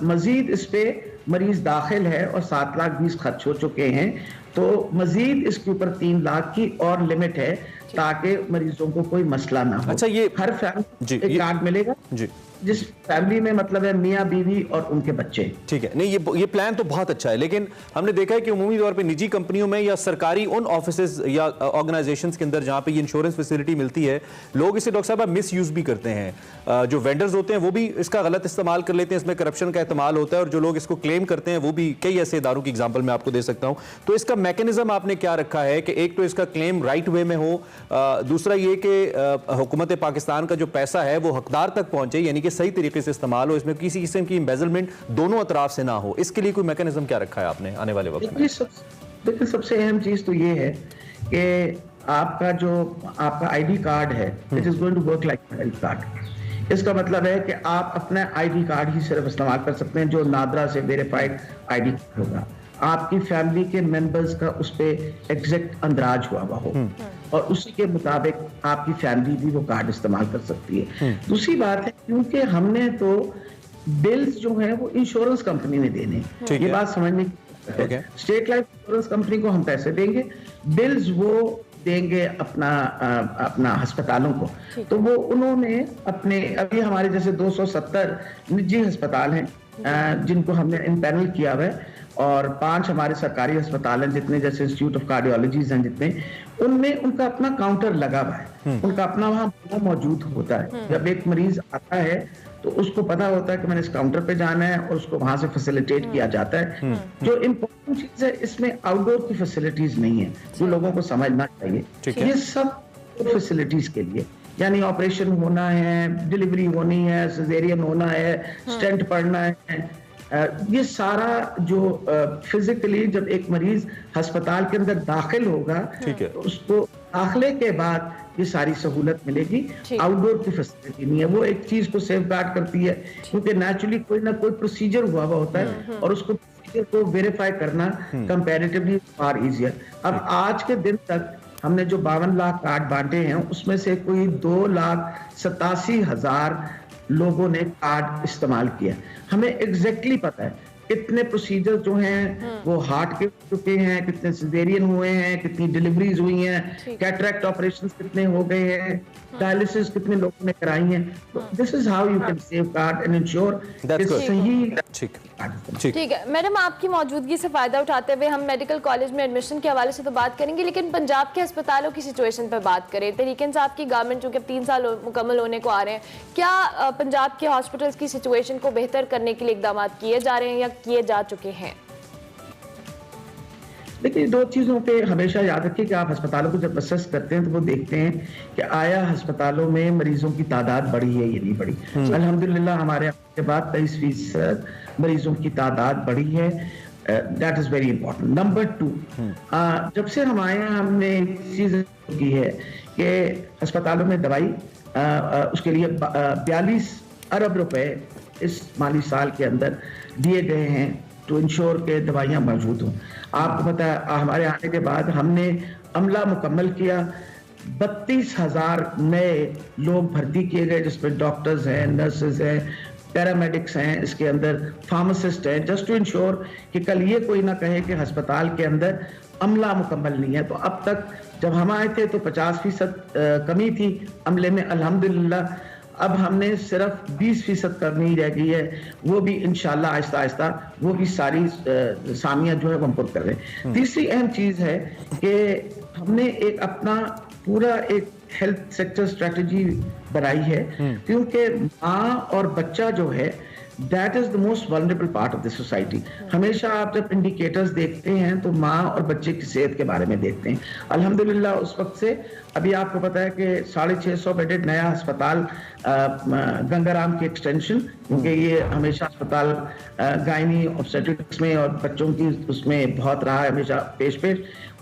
मजीद इस पे मरीज दाखिल है और 7,20,000 खर्च हो चुके हैं तो मजीद इसके ऊपर 3 लाख की और लिमिट है ताकि मरीजों को कोई मसला ना हो। अच्छा, ये हर फैमिली एक कार्ड मिलेगा जिस फैमिली में मतलब है मियाँ बीवी और उनके बच्चे। ठीक है, नहीं ये प्लान तो बहुत अच्छा है, लेकिन हमने देखा है कि उमूमी तौर पे निजी कंपनियों में या सरकारी उन ऑफिसेज या ऑर्गेनाइजेशंस के अंदर जहां पे ये इंश्योरेंस फैसिलिटी मिलती है, लोग इसे डॉक्टर साहब मिस यूज भी करते हैं। जो वेंडर्स होते हैं वो भी इसका गलत इस्तेमाल कर लेते हैं, इसमें करप्शन का इस्तेमाल होता है, और जो लोग इसको क्लेम करते हैं वो भी कई ऐसे इदारों की एग्जाम्पल मैं आपको दे सकता हूँ। तो इसका मैकेनिज्म आपने क्या रखा है कि एक तो इसका क्लेम राइट वे में हो, दूसरा ये कि हुकूमत पाकिस्तान का जो पैसा है वो हकदार तक पहुंचे, यानी कि सही तरीके से इस्तेमाल हो, इसमें किसी किस्म की एम्बेजलमेंट दोनों अतराफ से ना हो। इसके लिए कोई मैकेनिज्म क्या रखा है आपने आने वाले वक्त में? देखिए, सबसे अहम चीज तो ये है कि आपका आईडी कार्ड है, it is going to work like health card. इसका मतलब है कि आप अपना आईडी कार्ड ही सिर्फ इस्तेमाल कर सकते हैं जो नादरा से वेरीफाइड आईडी कार्ड होगा, आपकी फैमिली के मेंबर्स का उस पर एग्जैक्ट अंदराज हुआ हो और उसी के मुताबिक आपकी फैमिली भी वो कार्ड इस्तेमाल कर सकती है। दूसरी बात है क्योंकि हमने तो बिल्स जो है वो इंश्योरेंस कंपनी ने देने, ये बात समझने की स्टेट लाइफ इंश्योरेंस कंपनी को हम पैसे देंगे, बिल्स वो देंगे अपना अस्पतालों को। तो वो उन्होंने अपने अभी हमारे जैसे 270 निजी अस्पताल हैं जिनको हमने इम्पैनल किया हुआ है, और 5 हमारे सरकारी अस्पताल हैं जितने जैसे इंस्टीट्यूट ऑफ कार्डियोलॉजीज हैं जितने, उनमें उनका अपना काउंटर लगा हुआ है, उनका अपना वहाँ मौजूद होता है। जब एक मरीज आता है तो उसको पता होता है कि मैंने इस काउंटर पे जाना है और उसको वहां से फैसिलिटेट किया जाता है। जो इम्पोर्टेंट चीज है इसमें आउटडोर की फैसिलिटीज नहीं है जो लोगों को समझना चाहिए। ये सब फैसिलिटीज के लिए, यानी ऑपरेशन होना है, डिलीवरी होनी है, सिजेरियन होना है, स्टेंट पड़ना है, ये सारा जो फिजिकली जब एक मरीज अस्पताल के अंदर दाखिल होगा तो उसको दाखिले के बाद ये सारी सहूलत मिलेगी। आउटडोर की फैसिलिटी नहीं है, वो एक चीज को सेफ गार्ड करती है क्योंकि नेचुरली कोई ना कोई प्रोसीजर हुआ होता है और उसको को वेरीफाई करना कंपैरेटिवली फार इजियर। अब आज के दिन तक हमने जो 52 लाख कार्ड बांटे हैं उसमें से कोई 2,87,000 लोगों ने कार्ड इस्तेमाल किया। हमें एग्जैक्टली पता है कितने प्रोसीजर जो हैं वो हार्ट के हो चुके हैं, कितने सिजेरियन हुए हैं, कितनी डिलीवरीज हुई हैं, कैटरैक्ट ऑपरेशंस कितने हो गए हैं, डायलिसिस कितने लोगों ने कराई हैं। तो this is how you can safeguard and ensure सही। ठीक है मैडम, आपकी मौजूदगी से फायदा उठाते हुए हम मेडिकल कॉलेज में एडमिशन के हवाले से तो बात करेंगे, लेकिन पंजाब के अस्पतालों की सिचुएशन पर बात करें। तहरीक इंसाफ की गवर्नमेंट चूंकि 3 साल मुकम्मल होने को आ रहे हैं, क्या पंजाब के हॉस्पिटल्स की सिचुएशन को बेहतर करने के लिए इकदाम किए जा रहे हैं या किए जा चुके हैं? देखिए, 2 चीज़ों पे हमेशा याद रखिए कि आप अस्पतालों को जब असेस करते हैं तो वो देखते हैं कि आया अस्पतालों में मरीजों की तादाद बढ़ी है या नहीं बढ़ी। अल्हम्दुलिल्लाह हमारे आने के बाद 23% मरीजों की तादाद बढ़ी है। That is very important. Number 2, जब से हम आए हैं हमने एक चीज़ की है कि अस्पतालों में दवाई उसके लिए 42 अरब रुपए इस माली साल के अंदर दिए गए हैं टू इंश्योर के दवाइयाँ मौजूद हों। आपको पता है हमारे आने के बाद हमने अमला मुकम्मल किया, 32,000 नए लोग भर्ती किए गए जिसमें डॉक्टर्स हैं, नर्सेज हैं, पैरामेडिक्स हैं, इसके अंदर फार्मासिस्ट हैं, जस्ट टू इंश्योर कि कल ये कोई ना कहे कि अस्पताल के अंदर अमला मुकम्मल नहीं है। तो अब तक जब हम आए थे तो 50% कमी थी अमले में। अल्हम्दुलिल्लाह अब हमने सिर्फ 20% कमी रह गई है, वो भी इंशाल्लाह आहिस्ता आहिस्ता वो भी सारी सामियाँ जो है वो हम पुर कर रहे हैं। तीसरी अहम चीज़ है कि हमने एक अपना पूरा एक हेल्थ सेक्टर स्ट्रेटजी बनाई है क्योंकि माँ और बच्चा जो है that is the most vulnerable part of the society. हमेशा आप जब इंडिकेटर्स देखते हैं तो माँ और बच्चे की सेहत के बारे में देखते हैं। अल्हम्दुलिल्लाह उस वक्त से अभी आपको पता है कि 650 बेडेड नया अस्पताल गंगाराम की एक्सटेंशन, क्योंकि ये हमेशा अस्पताल गायनी ऑब्स्टेट्रिक्स में और बच्चों की उसमें बहुत रहा है हमेशा पेश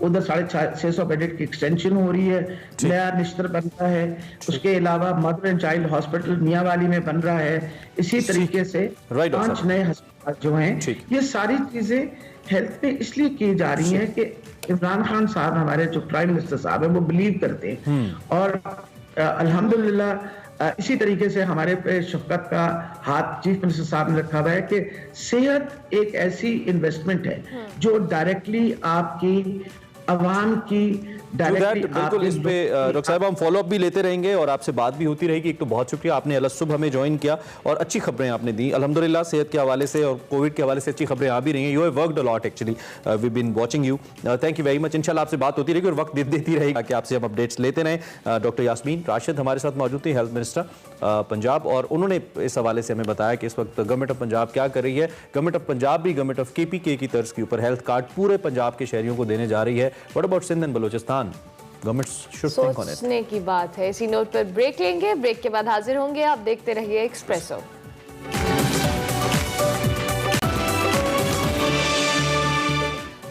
उधर 650 बेडेड की एक्सटेंशन हो रही है, नया निश्तर बन रहा है। उसके अलावा mother and child hospital Mianwali में बन रहा है। इसी तरीके से 5 नए अस्पताल जो हैं, ये सारी चीजें हेल्थ पे इसलिए की जा रही हैं कि इमरान खान साहब हमारे जो प्राइम मिनिस्टर साहब हैं वो बिलीव करते हैं और अल्हम्दुलिल्लाह इसी तरीके से हमारे पे शफकत का हाथ चीफ मिनिस्टर साहब ने रखा हुआ है कि सेहत एक ऐसी इन्वेस्टमेंट है जो डायरेक्टली आपकी अवाम की बिल्कुल इस पे डॉक्टर साहब हम फॉलो अप भी लेते रहेंगे और आपसे बात भी होती रहेगी। एक तो बहुत शुक्रिया आपने अलसुब हमें ज्वाइन किया और अच्छी खबरें आपने दी अल्हम्दुलिल्लाह। सेहत के हवाले से और कोविड के हवाले से अच्छी खबरें आ भी रही हैं। You have worked a lot actually, we been watching you, thank you very much. इंशाल्लाह आपसे बात होती रहेगी और वक्त देती रहेगी ताकि आपसे हम अपडेट्स लेते रहें। डॉक्टर यास्मीन राशिद हमारे साथ मौजूद थी, हेल्थ मिनिस्टर पंजाब, और उन्होंने इस हवाले से हमें बताया कि इस वक्त गवर्नमेंट ऑफ पंजाब क्या कर रही है। गवर्नमेंट ऑफ पंजाब भी गवर्नमेंट ऑफ KPK की तर्ज के ऊपर हेल्थ कार्ड पूरे पंजाब के शहरियों को देने जा रही है। What about Sindh and Balochistan? सोचने की बात है। इसी नोट पर ब्रेक लेंगे, ब्रेक के बाद हाजिर होंगे। आप देखते रहिए Expresso.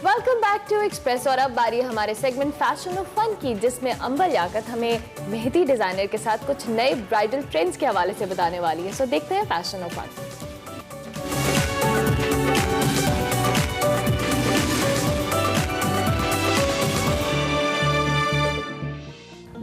Welcome back to express. और अब बारी है हमारे सेगमेंट फैशन और फन की, जिसमें अंबर याकत हमें मेहंदी डिजाइनर के साथ कुछ नए ब्राइडल ट्रेंड्स के हवाले से बताने वाली है। सो देखते हैं फैशन और फन।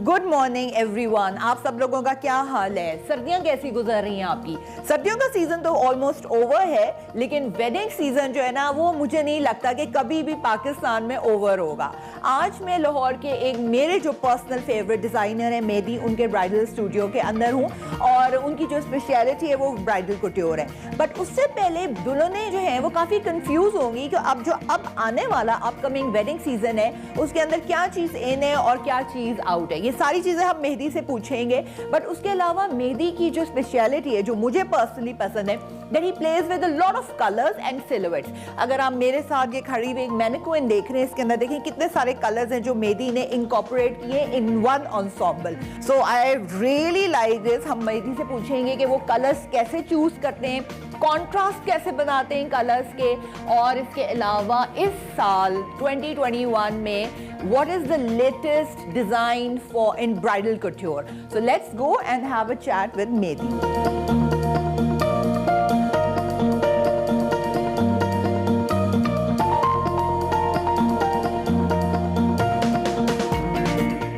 Good morning everyone. आप सब लोगों का क्या हाल है? सर्दियां कैसी गुजर रही हैं आपकी? सर्दियों का सीजन तो ऑलमोस्ट ओवर है, लेकिन वेडिंग सीजन जो है ना वो मुझे नहीं लगता कि कभी भी पाकिस्तान में ओवर होगा। आज मैं लाहौर के एक मेरे जो पर्सनल फेवरेट डिजाइनर है मेहदी, उनके ब्राइडल स्टूडियो के अंदर हूँ और उनकी जो स्पेशलिटी है वो ब्राइडल कुट्योर है। बट उससे पहले दुल्हनें जो है वो काफी कंफ्यूज होंगी कि अब आने वाला अपकमिंग वेडिंग सीजन है उसके अंदर क्या चीज इन है और क्या चीज आउट है। ये सारी चीजें हम मेहदी से पूछेंगे। बट उसके अलावा मेहदी की जो स्पेशलिटी है जो मुझे पर्सनली पसंद है, that he plays with a lot of colours and silhouettes. अगर आप मेरे साथ ये खड़ी हुई एक मैनिक्विन देख रहे हैं, इसके अंदर देखिए कितने सारे कलर्स हैं जो मेहदी ने इनकॉर्पोरेट किए in one ensemble. So I really like this. हम मेहदी से पूछेंगे कि वो कलर्स कैसे चूज करते हैं, कॉन्ट्रास्ट कैसे बनाते हैं कलर्स के, और इसके अलावा इस साल 2021 में what is the latest design for in bridal couture. So let's go and have a chat with Mehdi.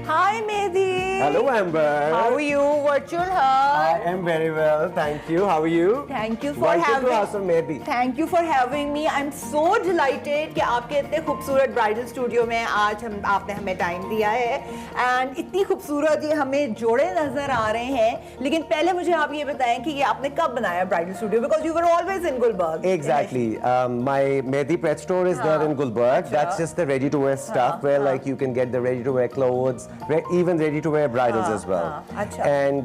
Hi Mehdi. Hello Amber. How are you? Virtual hug. I am very well, thank you. How are you? Thank you for Welcome having to House of Mehdi. Thank you for having me. I'm so delighted कि आपके इतने खूबसूरत bridal studio में आज आपने हमें time दिया है एंड इतनी खूबसूरत ये हमें जोड़े नजर आ रहे हैं. लेकिन पहले मुझे आप ये बताएं कि ये आपने कब बनाया bridal studio, because you were always in Gulberg. Exactly. My Mehdi Pret store is there in Gulbarg. That's just the ready-to-wear stuff where like you can get the ready-to-wear clothes, even ready-to-wear bridals as well. And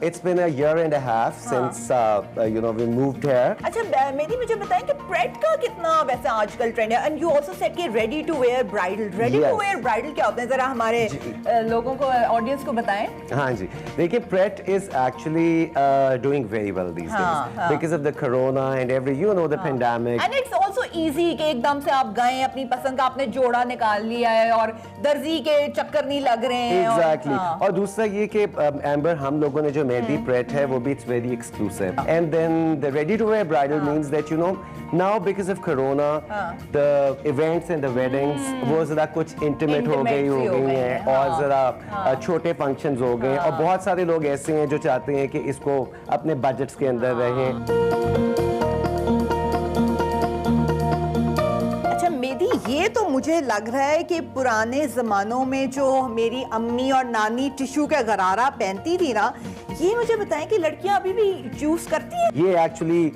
it's been a year and a half since you know we moved here. अच्छा मेरी मुझे बताएं कि parade का कितना वैसे आजकल trend है. एंड यू आल्सो सेड कि ready to wear bridal. Ready to wear bridal क्या होता है, जरा हमारे लोगों को ऑडियंस को बताएं. हाँ जी, देखिए Pret is actually doing very well these days because of the corona and every you know the pandemic. And it's also easy कि एकदम से आप गए अपनी पसंद का आपने जोड़ा निकाल लिया है और दर्जी के चक्कर नहीं लग रहे हैं. Exactly. और दूसरा ये कि Amber हम लोगों ने जो Mehdi Pret है वो भी it's very exclusive. And then the ready to wear bridal means that you know now because of corona the events and the weddings वो जरा कुछ intimate हो गई हैं और जरा छोटे functions हो गए और बहुत सारे लोग ऐसे हैं जो चाहते हैं कि इसको अपने budgets के अंदर रहें. ये तो मुझे लग रहा है कि पुराने ज़मानों में जो मेरी अम्मी और नानी टिश्यू का गरारा पहनती थी ना, ये मुझे बताएं कि लड़कियां अभी भी चूज करती हैं. ये एक्चुअली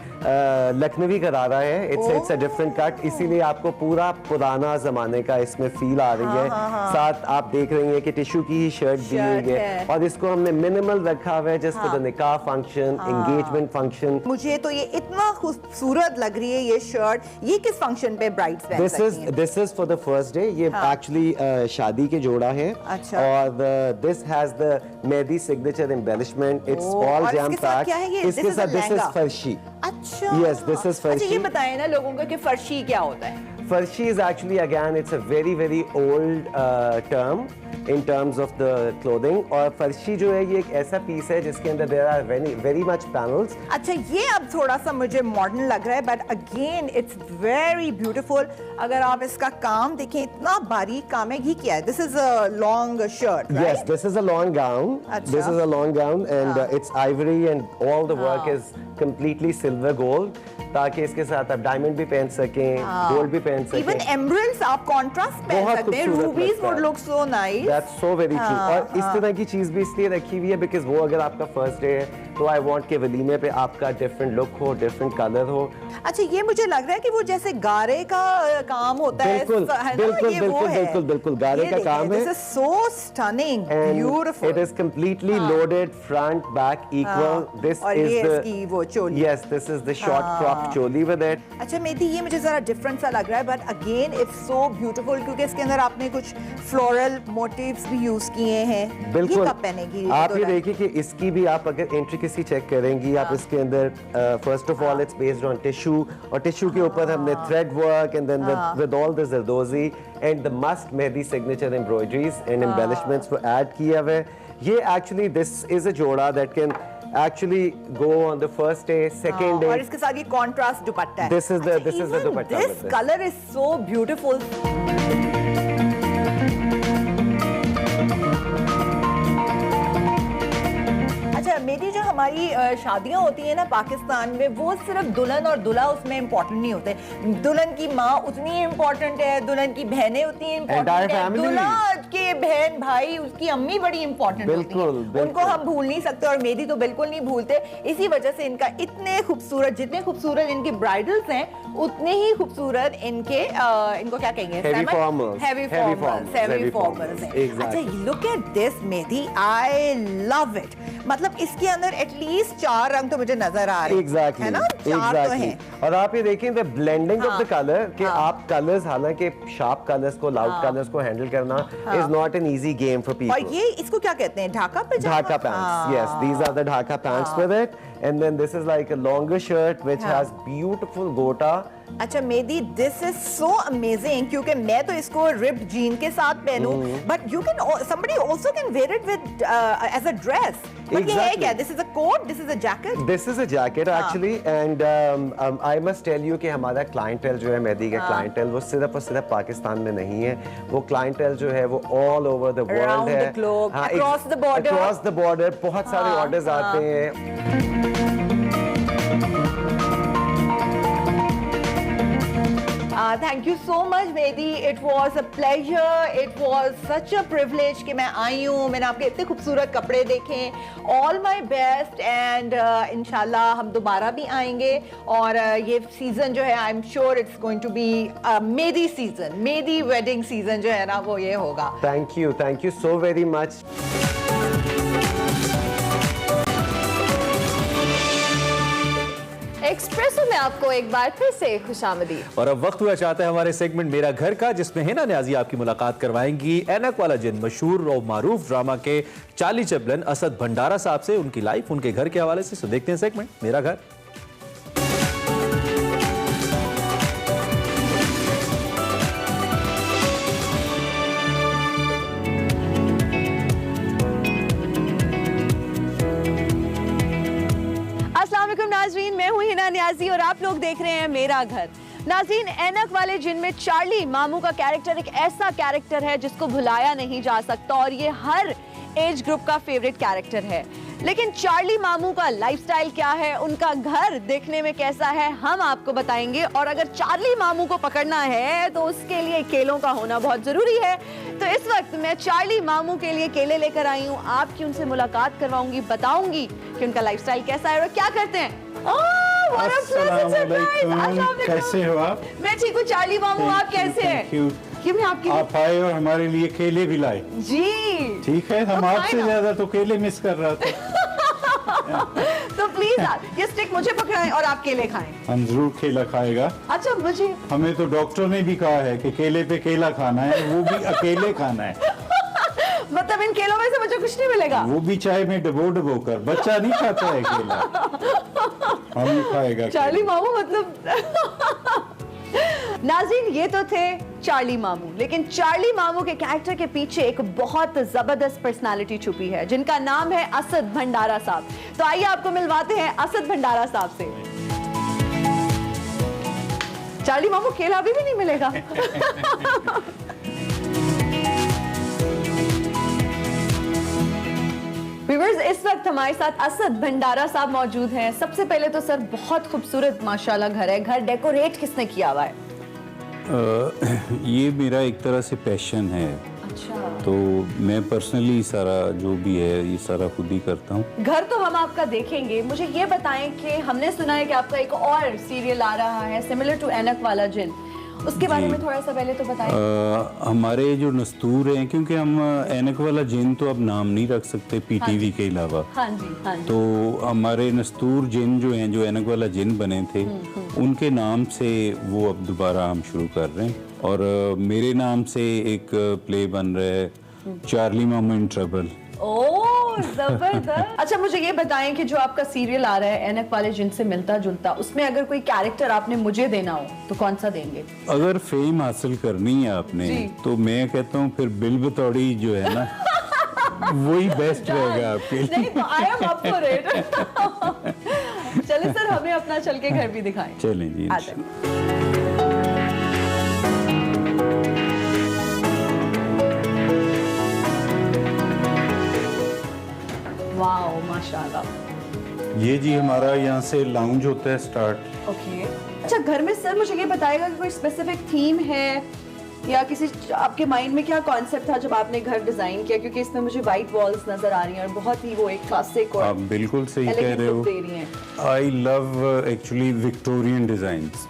लखनवी गरारा है. इट्स अ डिफरेंट कट, इसीलिए आपको पूरा पुराना जमाने का इसमें फील आ रही है. साथ आप देख रही हैं कि टिश्यू की ही शर्ट दी हुई है और इसको हमने मिनिमल रखा हुआ है जस्ट फॉर द निकाह फंक्शन, एंगेजमेंट फंक्शन. मुझे तो ये इतना खूबसूरत लग रही है ये शर्ट. ये किस फंक्शन पे ब्राइड्स पहन सकती हैं? This is for the first day. ये एक्चुअली शादी के जोड़ा है. अच्छा. और this has the Mehdi signature embellishment. It's all jam packed. इसके साथ दिस इज फर्शी. अच्छा. Yes, this is farshi. अच्छा ये बताएं ना लोगों को कि फर्शी क्या होता है? Farshi is actually again it's a very old term in terms of the clothing. और फर्शी जो है ये एक ऐसा पीस है जिसके अंदर there are very much panels. अच्छा ये अब थोड़ा सा मुझे मॉडर्न लग रहा है but again it's very beautiful. अगर आप इसका काम देखें इतना बारीक काम है. ये क्या है? This is a long shirt, right? Yes, this is a long gown. अच्छा. This is a long gown and it's ivory and all the work is completely silver gold ताकि इसके साथ आप डायमंड भी पहन सकें, गोल्ड भी पहन सकें. Even emeralds आप कॉन्ट्रास्ट पहन सकते हैं. Rubies would look so nice. That's so very true. और इस तरह की चीज भी इसलिए रखी हुई है बिकॉज वो अगर आपका फर्स्ट डे है तो आई वांट के वलीमे पे आपका डिफरेंट लुक हो, डिफरेंट कलर हो. अच्छा ये मुझे लग रहा है कि वो जैसे गारे का काम होता है. बिल्कुल गारे का काम है. This is so stunning, beautiful. It is completely loaded front back equal. This is the वो चोली. Yes, this is the short crop choli with it. अच्छा मेहदी ये मुझे जरा डिफरेंट सा लग रहा है but again it's so beautiful क्योंकि इसके अंदर आपने कुछ फ्लोरल मोटिव्स भी यूज किए हैं. बिल्कुल. ये कब पहनेगी? आप ये देखिए कि इसकी भी आप अगर इंट्रिकेसी चेक करेंगी आप इसके अंदर first of all it's based on tissue और टिश्यू के ऊपर हमने thread work and then with all the zardozi and the must Mehdi signature embroideries and embellishments को ऐड किया हुआ है. ये actually this is a jora that can actually go on the first day, second day. और इसके साथ ये contrast दुपट्टा है. This is the dupatta. This color is so beautiful. मेरी जो हमारी शादियां होती है ना पाकिस्तान में वो सिर्फ दुल्हन और दूल्हा उसमें इम्पोर्टेंट नहीं होते. दुल्हन की माँ उतनी इम्पोर्टेंट है, दुल्हन की बहनें उतनी इम्पोर्टेंट है, दूल्हा के बहन भाई उसकी अम्मी बड़ी इम्पोर्टेंट होती है. उनको हम भूल नहीं सकते और मेरी तो बिल्कुल नहीं भूलते. इसी वजह से इनका इतने खूबसूरत, जितने खूबसूरत इनकी ब्राइडल्स हैं उतने ही खूबसूरत इनके इनको क्या कहेंगे, हेवी फॉर्मल्स हैं. अच्छा look at this Mehdi, I love it. मतलब इसके अंदर एटलीस्ट 4 रंग तो मुझे नजर आ रहे हैं. है ना? 4 तो हैं. और आप ये देखें the blending of the colour कि आप कलर्स, हालांकि शार्प कलर्स को, लाउड कलर्स को हैंडल करना is not an easy game for people. और ये इसको क्या कहते हैं? Dhaka pants. Yes, these are the Dhaka pants with it. and then this is like a longer shirt which has beautiful gota. अच्छा मेदी, दिस इज सो अमेजिंग क्योंकि मैं तो इसको रिप्ड जीन के साथ पहनूं, but you can somebody also can wear it with as a dress. But ये है क्या? This is a coat, this is a jacket. This is a jacket actually, and I must tell you कि हमारा clientele जो है मेदी का clientele वो सिर्फ और सिर्फ पाकिस्तान में नहीं है, वो clientele जो है वो all over the world Around है, the globe, across the border. Across the border बहुत सारे orders आते हैं. Thank you so much, Mehdi. It was a pleasure. It was such a privilege कि मैं आई हूँ, मैंने आपके इतने खूबसूरत कपड़े देखे. All my best and इंशाल्लाह हम दोबारा भी आएंगे और ये सीजन जो है I'm sure it's going to be Mehdi season, Mehdi wedding season जो है ना वो ये होगा. Thank you so very much. Espresso में आपको एक बार फिर से खुशामदीद। और अब वक्त हुआ चाहता है हमारे सेगमेंट मेरा घर का, जिसमें हिना न्याजी आपकी मुलाकात करवाएंगी ऐनक वाला जिन मशहूर और मारूफ ड्रामा के चार्ली चैपलिन असद भंडारा साहब से, उनकी लाइफ, उनके घर के हवाले से। सो देखते हैं सेगमेंट मेरा घर। नाज़रीन, मैं हूं हिना न्याजी और आप लोग देख रहे हैं मेरा घर। नाज़रीन, ऐनक वाले जिन में चार्ली मामू का कैरेक्टर एक ऐसा कैरेक्टर है जिसको भुलाया नहीं जा सकता और ये हर एज ग्रुप का फेवरेट कैरेक्टर है। लेकिन चार्ली मामू का लाइफस्टाइल क्या है, उनका घर देखने में कैसा है, हम आपको बताएंगे। और अगर चार्ली मामू को पकड़ना है तो उसके लिए केलों का होना बहुत जरूरी है। तो इस वक्त मैं चार्ली मामू के लिए केले लेकर आई हूँ, आपकी उनसे मुलाकात करवाऊंगी, बताऊंगी कि उनका लाइफस्टाइल कैसा है और क्या करते हैं। कैसे हो आप? मैं ठीक हूँ चार्ली मामू, आप कैसे हैं? मैं आपके आप आए और हमारे लिए केले भी लाए। जी ठीक है, हम आपसे ज्यादा तो केले मिस कर रहा था। तो प्लीज आप ये स्टिक मुझे पकड़ाएं और आप केले खाएं। हम जरूर केला खाएगा। अच्छा, मुझे हमें तो डॉक्टर ने भी कहा है कि केले पे केला खाना है, वो भी अकेले खाना है। मतलब इन केलों में से मुझे कुछ नहीं मिलेगा? वो भी चाय में डबो कर, बच्चा नहीं खाता है केला, हम ही खाएगा चार्ली मामू। मतलब नाज़रीन, ये तो थे चार्ली मामू, लेकिन चार्ली मामू के कैरेक्टर के पीछे एक बहुत जबरदस्त पर्सनालिटी छुपी है जिनका नाम है असद भंडारा साहब। तो आइए आपको मिलवाते हैं असद भंडारा साहब से। चार्ली मामू, केला अभी भी नहीं मिलेगा? व्यूअर्स, इस वक्त हमारे साथ असद भंडारा साहब मौजूद हैं। सबसे पहले तो सर, बहुत खूबसूरत माशाल्लाह घर है। घर डेकोरेट किसने किया हुआ है? ये मेरा एक तरह से पैशन है। अच्छा। तो मैं पर्सनली सारा जो भी है ये सारा खुद ही करता हूँ। घर तो हम आपका देखेंगे, मुझे ये बताएं कि हमने सुना है कि आपका एक और सीरियल आ रहा है सिमिलर टू ऐनक वाला जिन, उसके बारे में थोड़ा सा पहले तो बताएं। हमारे जो नस्तूर हैं, क्योंकि हम ऐनक वाला जिन तो अब नाम नहीं रख सकते पीटीवी के अलावा। हाँ जी, हाँ जी। तो हमारे नस्तूर जिन जो हैं, जो ऐनक वाला जिन बने थे, उनके नाम से वो अब दोबारा हम शुरू कर रहे हैं। और मेरे नाम से एक प्ले बन रहा है चार्ली मामू इन ट्रबल। ओह, जबरदस्त। अच्छा, मुझे ये बताएं कि जो आपका सीरियल आ रहा है ऐनक वाले जिन से मिलता जुलता, उसमें अगर कोई कैरेक्टर आपने मुझे देना हो तो कौन सा देंगे? अगर फेम हासिल करनी है आपने तो मैं कहता हूँ फिर बिल बतौड़ी जो है ना वही बेस्ट रहेगा आपके लिए। नहीं तो I am up for it. चलिए सर, हमें अपना चल के घर भी दिखाएं। चलें जी। वाओ, माशाल्लाह। ये जी हमारा यहाँ से लाउंज होता है स्टार्ट। ओके। अच्छा, घर में सर मुझे ये बताएगा कि कोई स्पेसिफिक थीम है या किसी आपके माइंड में क्या कॉन्सेप्ट था जब आपने घर डिजाइन किया? क्योंकि इसमें मुझे व्हाइट वॉल्स नजर आ रही हैं और बहुत ही वो एक क्लासिक और आप बिल्कुल सही कह रहे हो। I love actually Victorian designs.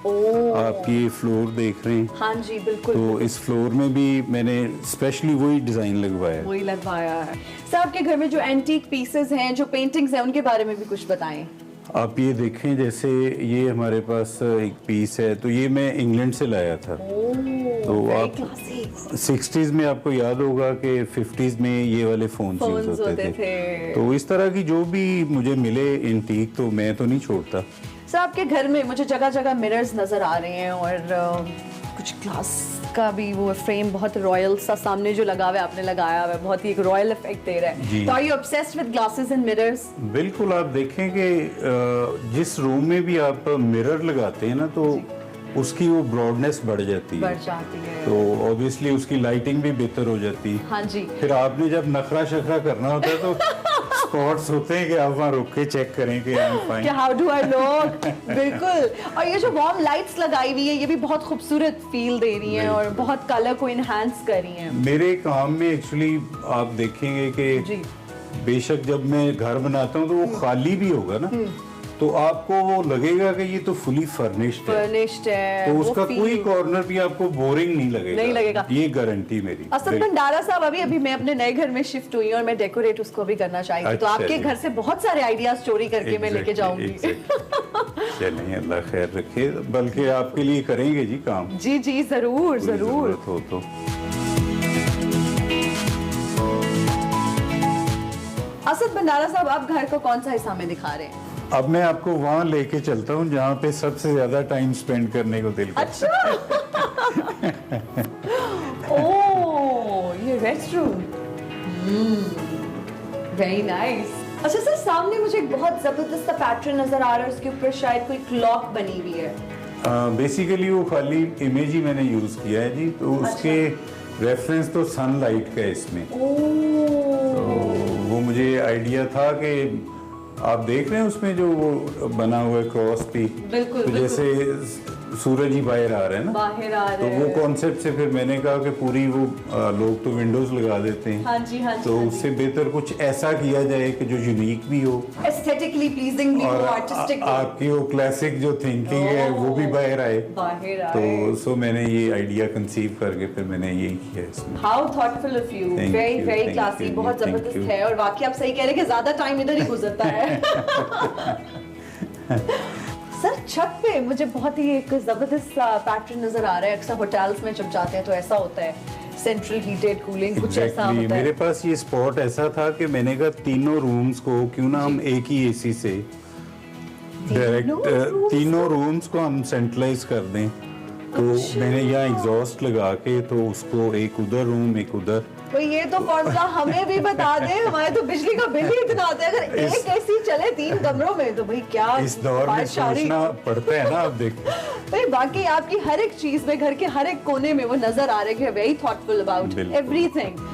आप ये फ्लोर देख रहे हैं? हाँ जी, बिल्कुल। तो इस फ्लोर में भी मैंने स्पेशली वही डिजाइन लगवाया है। वही लगवाया है। सर, आपके घर में जो एंटीक पीसेस हैं, जो पेंटिंग्स हैं, उनके बारे में भी कुछ बताएं। आप ये देखें, जैसे ये हमारे पास एक पीस है, तो ये मैं इंग्लैंड से लाया था। तो आप 60s में आपको याद होगा कि 50s में ये वाले फोन यूज होते थे। तो इस तरह की जो भी मुझे मिले एंटीक, तो मैं तो नहीं छोड़ता। सर आपके घर में मुझे जगह जगह मिरर्स नजर आ रहे हैं और कुछ ग्लास का भी वो फ्रेम बहुत रॉयल सा सामने जो लगा हुआ है, आपने लगाया हुआ है, बहुत ही एक रॉयल इफेक्ट दे रहा है। तो are you obsessed with glasses and mirrors? बिल्कुल। आप देखें कि जिस रूम में भी आप मिरर लगाते हैं ना, तो उसकी वो ब्रॉडनेस बढ़ जाती है, तो ऑब्वियसली उसकी लाइटिंग भी बेहतर हो जाती है। हाँ जी। फिर आपने जब नखरा शखरा करना होता है तो स्पॉट्स होते हैं कि आप वहाँ रुक के चेक करें कि आई एम फाइन, कि हाउ डू आई लुक। बिल्कुल। और ये जो वार्म लाइट्स लगाई हुई है, ये भी बहुत खूबसूरत फील दे रही हैं और बहुत कलर को इनहांस कर रही हैं। मेरे काम में एक्चुअली आप देखेंगे कि बेशक जब मैं घर बनाता हूँ तो वो खाली भी होगा ना, तो आपको वो लगेगा कि ये तो फुली फर्निश्ड है, तो उसका कोई कॉर्नर भी आपको बोरिंग नहीं लगेगा। ये गारंटी मेरी। असद भंडारा साहब, अभी मैं अपने नए घर में शिफ्ट हुई हूँ और मैं डेकोरेट उसको भी करना चाहती हूँ। तो आपके घर से बहुत सारे आइडियाज चोरी करके मैं लेके जाऊंगी। चलिए, अल्लाह खैर रखे, बल्कि आपके लिए करेंगे जी काम। जी जी, जरूर जरूर। हो तो असद भंडारा साहब, आप घर को कौन सा हिस्सा में दिखा रहे हैं? अब मैं आपको वहाँ लेके चलता हूँ जहाँ पे सबसे ज्यादा टाइम स्पेंड करने को दिल करता है। ओह, ये रेस्टरूम, वेरी नाइस। अच्छा सर, सामने मुझे एक बहुत जबरदस्त पैटर्न नजर आ रहा है, उसके ऊपर शायद कोई क्लॉक बनी हुई है। बेसिकली वो खाली इमेज ही मैंने यूज किया है जी, तो उसके रेफरेंस तो सनलाइट का है इसमें। तो वो मुझे आइडिया था कि आप देख रहे हैं उसमें जो वो बना हुआ है क्रॉस भी, बिल्कुल, तो जैसे सूरज ही बाहर आ रहा है ना, बाहर आ रहे तो वो कॉन्सेप्ट से फिर मैंने कहा कि पूरी वो लोग तो विंडोज लगा देते हैं। हाँ जी, हाँ जी, तो हाँ उससे बेहतर कुछ ऐसा किया जाए कि जो यूनिक भी हो, एस्थेटिकली प्लीजिंग भी हो, आर्टिस्टिक। आपकी वो क्लासिक जो थिंकिंग है वो भी बाहर आए। तो सो मैंने ये आइडिया कंसीव करके फिर मैंने यही किया इसमें। How thoughtful of you, very very classy, बहुत जबरदस्त है। और वाकई आप सही कह रहे हैं कि ज्यादा टाइम इधर ही गुजरता है। सर, छत पे मुझे बहुत ही एक जबरदस्त पैटर्न नजर आ रहा है। अक्सर होटल्स में जब जाते हैं तो ऐसा होता है, सेंट्रल हीटेड कूलिंग कुछ ऐसा होता है। मेरे पास ये स्पॉट ऐसा था कि मैंने कहा तीनों रूम्स को क्यों ना हम एक ही एसी से डायरेक्ट तीनों रूम्स को हम सेंट्रलाइज कर दें। तो मैंने यहाँ एग्जॉस्ट लगा के तो उसको एक उधर रूम एक उधर। तो ये तो फॉर्मूला हमें भी बता दें, हमारे तो बिजली का बिल ही इतना आता है। अगर एक एसी चले 3 कमरों में तो भाई क्या इस दौर में सोचना पड़ता है ना। आप देखिए भाई, बाकी आपकी हर एक चीज में, घर के हर एक कोने में वो नजर आ रहा है, वेरी थॉटफुल अबाउट एवरीथिंग।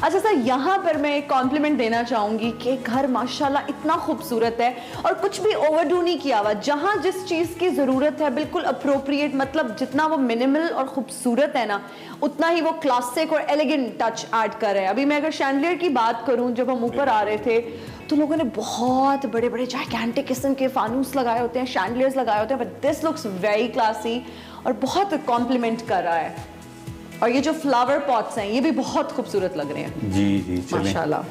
अच्छा सर, यहाँ पर मैं एक कॉम्प्लीमेंट देना चाहूंगी कि घर माशाल्लाह इतना खूबसूरत है और कुछ भी ओवरडू नहीं किया हुआ। जहाँ जिस चीज़ की ज़रूरत है बिल्कुल अप्रोप्रिएट, मतलब जितना वो मिनिमल और खूबसूरत है ना, उतना ही वो क्लासिक और एलिगेंट टच ऐड कर रहा है। अभी मैं अगर शैंडलियर की बात करूँ, जब हम ऊपर आ रहे थे तो लोगों ने बहुत बड़े बड़े जायकेंटिक किस्म के फानूस लगाए होते हैं, शैंडलियर्स लगाए होते हैं, but this looks very classy और बहुत कॉम्प्लीमेंट कर रहा है। और ये जो फ्लावर पॉट्स हैं ये भी बहुत खूबसूरत लग रहे हैं। जी जी, माशाल्लाह।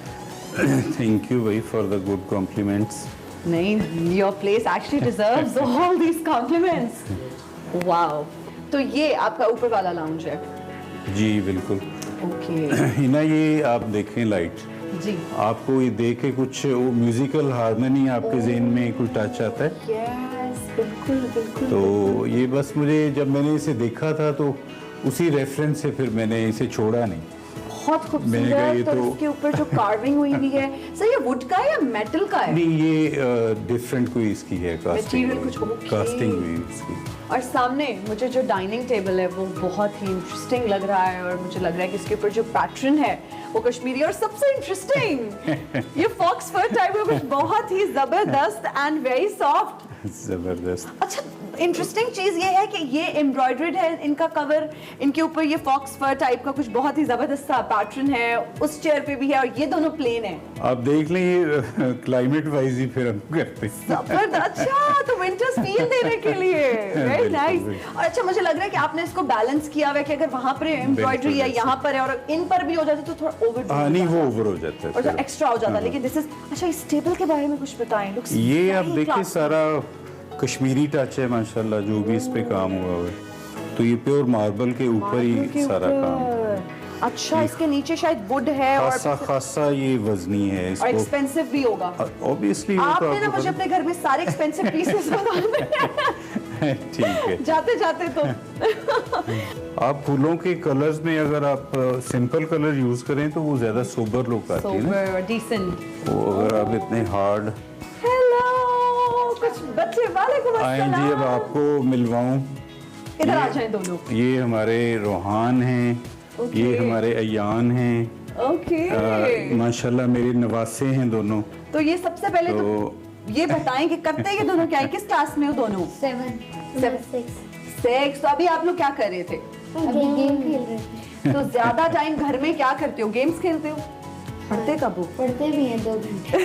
थैंक यू भाई फॉर द गुड कॉम्प्लीमेंट्स। नहीं, your place actually deserves all these compliments. Wow. तो ये आपका ऊपर वाला लाउंज है? जी बिल्कुल। ओके। ना ये आप देखें लाइट जी, आपको ये देख के कुछ वो म्यूजिकल हार्मनी आपके ज़हन में कोई टच आता है? यस, बिल्कुल बिल्कुल। तो ये बस मुझे जब मैंने इसे देखा था तो उसी रेफरेंस से फिर मैंने इसे छोड़ा नहीं। बहुत खूबसूरत। तो इसके ऊपर जो कार्विंग हुई हुई है, सर ये वुड का है या मेटल का है? नहीं, ये डिफरेंट कोई इसकी है, मटेरियल कुछ कास्टिंग हुई इसकी। और सामने मुझे जो डाइनिंग टेबल है वो बहुत ही इंटरेस्टिंग लग रहा है और मुझे लग रहा है कि इसके ऊपर जो पैटर्न है वो कश्मीरी। और सबसे इंटरेस्टिंग ये फॉक्स फर टाइप है, कुछ बहुत ही जबरदस्त एंड वेरी सॉफ्ट। जबरदस्त। अच्छा, इंटरेस्टिंग चीज ये है कि ये एम्ब्रॉयडर्ड है इनका कवर, इनके ऊपर ये फॉक्स फर टाइप का कुछ बहुत ही जबरदस्त सा पैटर्न है, उस चेयर पे भी है और ये दोनों प्लेन है। आप देख लें, ये क्लाइमेट वाइज ही फिर हम करते हैं। जबरदस्त। अच्छा, तो विंटर्स फील देने के लिए। Very nice. और अच्छा मुझे लग रहा है कि आपने इसको बैलेंस किया हुआ है कि अगर वहां पर एम्ब्रॉयडरी है यहाँ पर है और इन पर भी हो जाती तो थोड़ा ओवर। हाँ नहीं वो ओवर हो जाता है और एक्स्ट्रा हो जाता है। लेकिन दिस इज अच्छा। इस टेबल के बारे में कुछ बताएं। ये आप देखिए सारा कश्मीरी टच है माशाल्लाह जो भी इस पे काम हुआ है। तो ये प्योर मार्बल के ऊपर ही सारा काम। अच्छा इसके नीचे शायद वुड है और खासा ये वजनी है इसको। और एक्सपेंसिव भी होगा ऑब्वियसली। आपने ना मुझे अपने घर में सारे एक्सपेंसिव पीसेस बताने ठीक है जाते जाते तो आप फूलों के कलर्स में अगर आप सिंपल कलर यूज करें तो वो ज्यादा सोबर लुक आती है ना, डिसेंट। वो अगर आप इतने हार्ड। हेलो कुछ बच्चे वालेकुम अस्सलाम। आएं जी अब आपको मिलवाऊं। इधर आ जाएं दोनों। ये हमारे रोहान हैं, ये हमारे अयान हैं। ओके माशाल्लाह मेरे नवासे हैं दोनों। तो ये सबसे पहले तो ये बताएं कि करते ये दोनों क्या है, किस क्लास में हो दोनों? 7 तो अभी आप लोग क्या कर रहे थे? गेम खेल रहे थे। तो ज्यादा टाइम घर में क्या करते हो? गेम्स खेलते हो? पढ़ते कब हो? पढ़ते भी हैं 2 घंटे।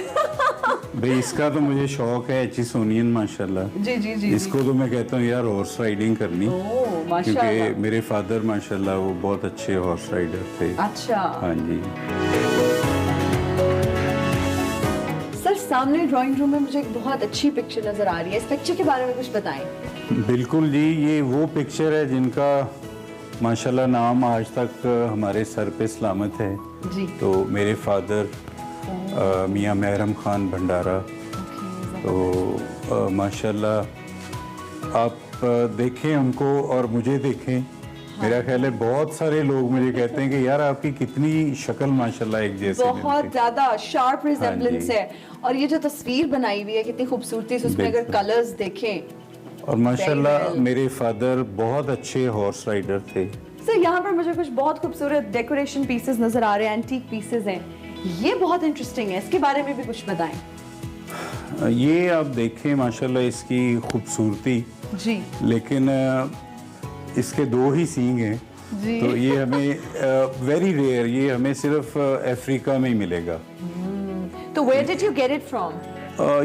भाई इसका तो मुझे शौक है एची सोनियन माशाल्लाह। जी जी जी इसको तो मैं कहता हूँ यार हॉर्स राइडिंग करनी, क्योंकि मेरे फादर माशाल्लाह वो बहुत अच्छे हॉर्स राइडर थे। अच्छा हाँ जी। सर सामने ड्राइंग रूम में मुझे एक बहुत अच्छी पिक्चर नजर आ रही है। इस पिक्चर के बारे में कुछ बताएं। बिल्कुल जी, ये वो पिक्चर है जिनका माशाल्लाह नाम आज तक हमारे सर पे सलामत है जी। तो मेरे फादर मियाँ महरम खान भंडारा। तो माशाल्लाह आप देखें उनको और मुझे देखें। मेरा ख्याल है बहुत सारे लोग मुझे कहते हैं कि यार आपकी कितनी शक्ल माशाल्लाह एक जैसी, बहुत ज्यादा शार्प रिजेम्बलेंस है। और ये जो तस्वीर बनाई हुई है कितनी खूबसूरती से, उसमें अगर कलर्स देखें। और माशाल्लाह मेरे फादर बहुत अच्छे हॉर्स राइडर थे। सर यहाँ पर मुझे कुछ बहुत खूबसूरत डेकोरेशन पीसेस नजर आ रहे हैं, एंटीक पीसेस हैं। ये बहुत इंटरेस्टिंग है, इसके बारे में भी कुछ बताएं। ये आप देखें माशाल्लाह इसकी खूबसूरती जी। लेकिन इसके 2 ही सींग हैं जी। तो ये हमें वेरी रेयर, ये हमें सिर्फ अफ्रीका में ही मिलेगा। तो where did you get it from?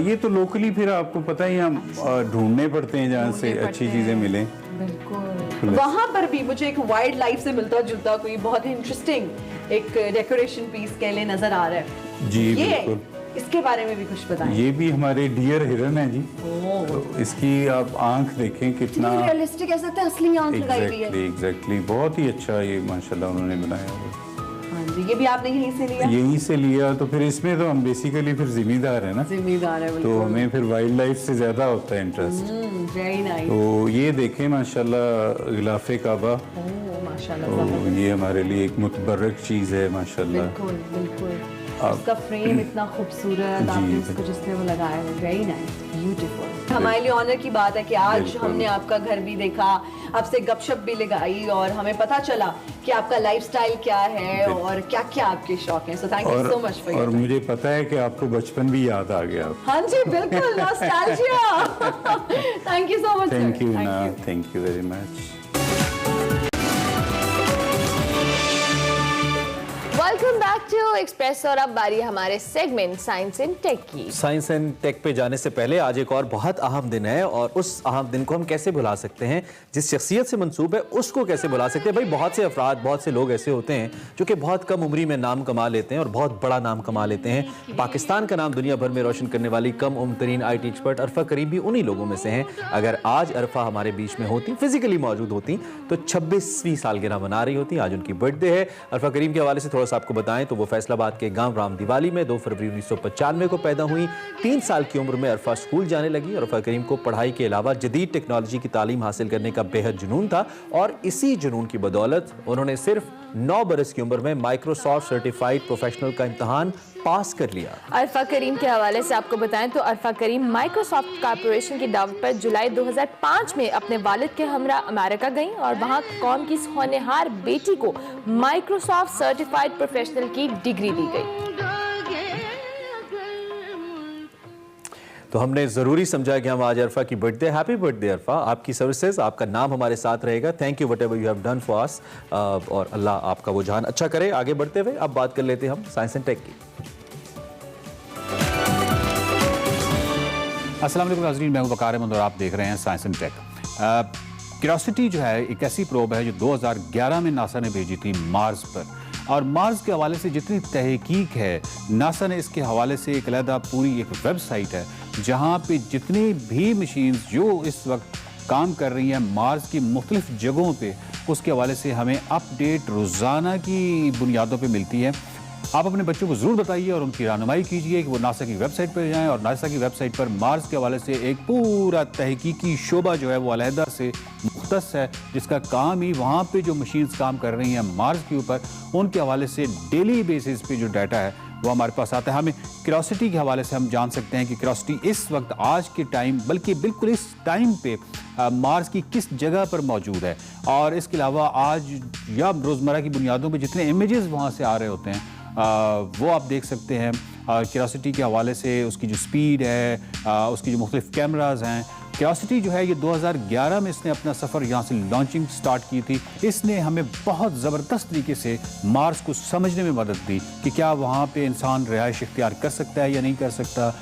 ये तो लोकली फिर आपको पता ही हम ढूंढने पड़ते हैं जहाँ से अच्छी चीजें मिलें। बिल्कुल। वहाँ पर भी मुझे एक वाइल्ड लाइफ से मिलता जुलता कोई बहुत ही इंटरेस्टिंग एक डेकोरेशन पीस के लिए नजर आ रहा है। जी ये बिल्कुल। इसके बारे में भी कुछ बताएं। ये भी हमारे डियर हिरन है जी। तो इसकी आप आंख देखें कितना रियलिस्टिक, ऐसा लगता है असली आंख लगाई हुई है। एग्जैक्टली बहुत ही अच्छा ये माशाल्लाह उन्होंने बनाया हुआ। हाँ जी, ये भी आपने यहीं से लिया? यहीं से लिया। तो फिर इसमें तो हम बेसिकली फिर जिम्मेदार है ना, जिम्मेदार है। तो हमें फिर वाइल्ड लाइफ से ज्यादा होता है इंटरेस्ट। Very nice. तो ये देखें माशाल्लाह गिलाफे काबा। माशाल्लाह तो ये हमारे लिए एक मुतबर्रक चीज है माशाल्लाह। बिल्कुल बिल्कुल। उसका फ्रेम इतना खूबसूरत, आपने उसको जिसने वो लगाया है, वेरी नाइस, ब्यूटीफुल। हमारे लिए ऑनर की बात है कि आज हमने आपका घर भी देखा, आपसे गपशप भी लगाई और हमें पता चला कि आपका लाइफस्टाइल क्या है और क्या क्या आपके शौक हैं। So thank you so much for. और मुझे पता है कि आपको बचपन भी याद आ गया। हाँ जी बिल्कुल, nostalgia. Thank you so much. Thank you ना, thank you very much. Welcome back to express और अब बारी हमारे सेगमेंट साइंस एंड टेक की। साइंस एंड टेक पे जाने से पहले आज एक और बहुत अहम दिन है और उस अहम दिन को हम कैसे भुला सकते हैं, जिस शख्सियत से मंसूब है उसको कैसे भुला सकते हैं। भाई बहुत से अफराद, बहुत से लोग ऐसे होते हैं जो कि बहुत कम उम्री में नाम कमा लेते हैं और बहुत बड़ा नाम कमा लेते हैं। पाकिस्तान का नाम दुनिया भर में रोशन करने वाली कम उम्र तरीन IT एक्सपर्ट अरफा करीम भी उन्हीं लोगों में से हैं। अगर आज अरफा हमारे बीच में होती, फिजिकली मौजूद होती, तो 26वीं सालगिरह मना रही होती। आज उनकी बर्थडे है। अरफा करीम के हवाले से थोड़ा सा आपको बताएं तो वो फैसलाबाद के गांव राम दिवाली में 2 फरवरी 1995 को पैदा हुई। 3 साल की उम्र में अरफा स्कूल जाने लगी और अरफा करीम को पढ़ाई के अलावा जदीद टेक्नोलॉजी की तालीम हासिल करने का बेहद जुनून था और इसी जुनून की बदौलत उन्होंने सिर्फ 9 बरस की उम्र में माइक्रोसॉफ्ट सर्टिफाइड प्रोफेशनल का इम्तहान पास कर लिया। अरफा करीम के हवाले से आपको बताएं तो अरफा करीम माइक्रोसॉफ्ट कॉर्पोरेशन की दावत पर जुलाई 2005 में अपने वालिद के हमरा अमेरिका गईं और वहां कौम की होनहार बेटी को माइक्रोसॉफ्ट सर्टिफाइड प्रोफेशनल की डिग्री दी गई। तो हमने ज़रूरी समझा कि हम आज अरफा की बर्थडे। हैप्पी बर्थडे अरफा, आपकी सर्विसेज, आपका नाम हमारे साथ रहेगा। Thank you what ever you have done for us और अल्लाह आपका वो जान अच्छा करे। आगे बढ़ते हुए अब बात कर लेते हैं हम साइंस एंड टेक की। अस्सलाम वालेकुम नाज़रीन, मैं हूं वकार अहमद और आप देख रहे हैं साइंस एंड टेक। क्यूरियोसिटी जो है एक ऐसी प्रोब है जो 2011 में नासा ने भेजी थी मार्स पर, और मार्स के हवाले से जितनी तहकीक है, नासा ने इसके हवाले से एक अलहदा पूरी एक वेबसाइट है जहाँ पे जितनी भी मशीन्स जो इस वक्त काम कर रही हैं मार्स की मुख्तलिफ जगहों पे, उसके हवाले से हमें अपडेट रोज़ाना की बुनियादों पे मिलती है। आप अपने बच्चों को ज़रूर बताइए और उनकी रहनुमाई कीजिए कि वो नासा की वेबसाइट पर जाएं, और नासा की वेबसाइट पर मार्स के हवाले से एक पूरा तहकीकी शोबा जो है वो अलहदा से मुख्तस है, जिसका काम ही वहाँ पे जो मशीन्स काम कर रही हैं मार्स के ऊपर, उनके हवाले से डेली बेसिस पे जो डाटा है वो हमारे पास आता है। हमें क्यूरियोसिटी के हवाले से हम जान सकते हैं कि क्यूरियोसिटी इस वक्त आज के टाइम, बल्कि बिल्कुल इस टाइम पे मार्स की किस जगह पर मौजूद है, और इसके अलावा आज या रोज़मर्रा की बुनियादों पर जितने इमेजेस वहाँ से आ रहे होते हैं वो आप देख सकते हैं। क्यूरियोसिटी के हवाले से उसकी जो स्पीड है, उसकी जो मुख्तलिफ कैमराज हैं। क्यूरियोसिटी जो है ये 2011 में इसने अपना सफ़र यहाँ से लॉन्चिंग स्टार्ट की थी। इसने हमें बहुत ज़बरदस्त तरीके से मार्स को समझने में मदद दी कि क्या वहाँ पे इंसान रिहाइश इख्तियार कर सकता है या नहीं कर सकता,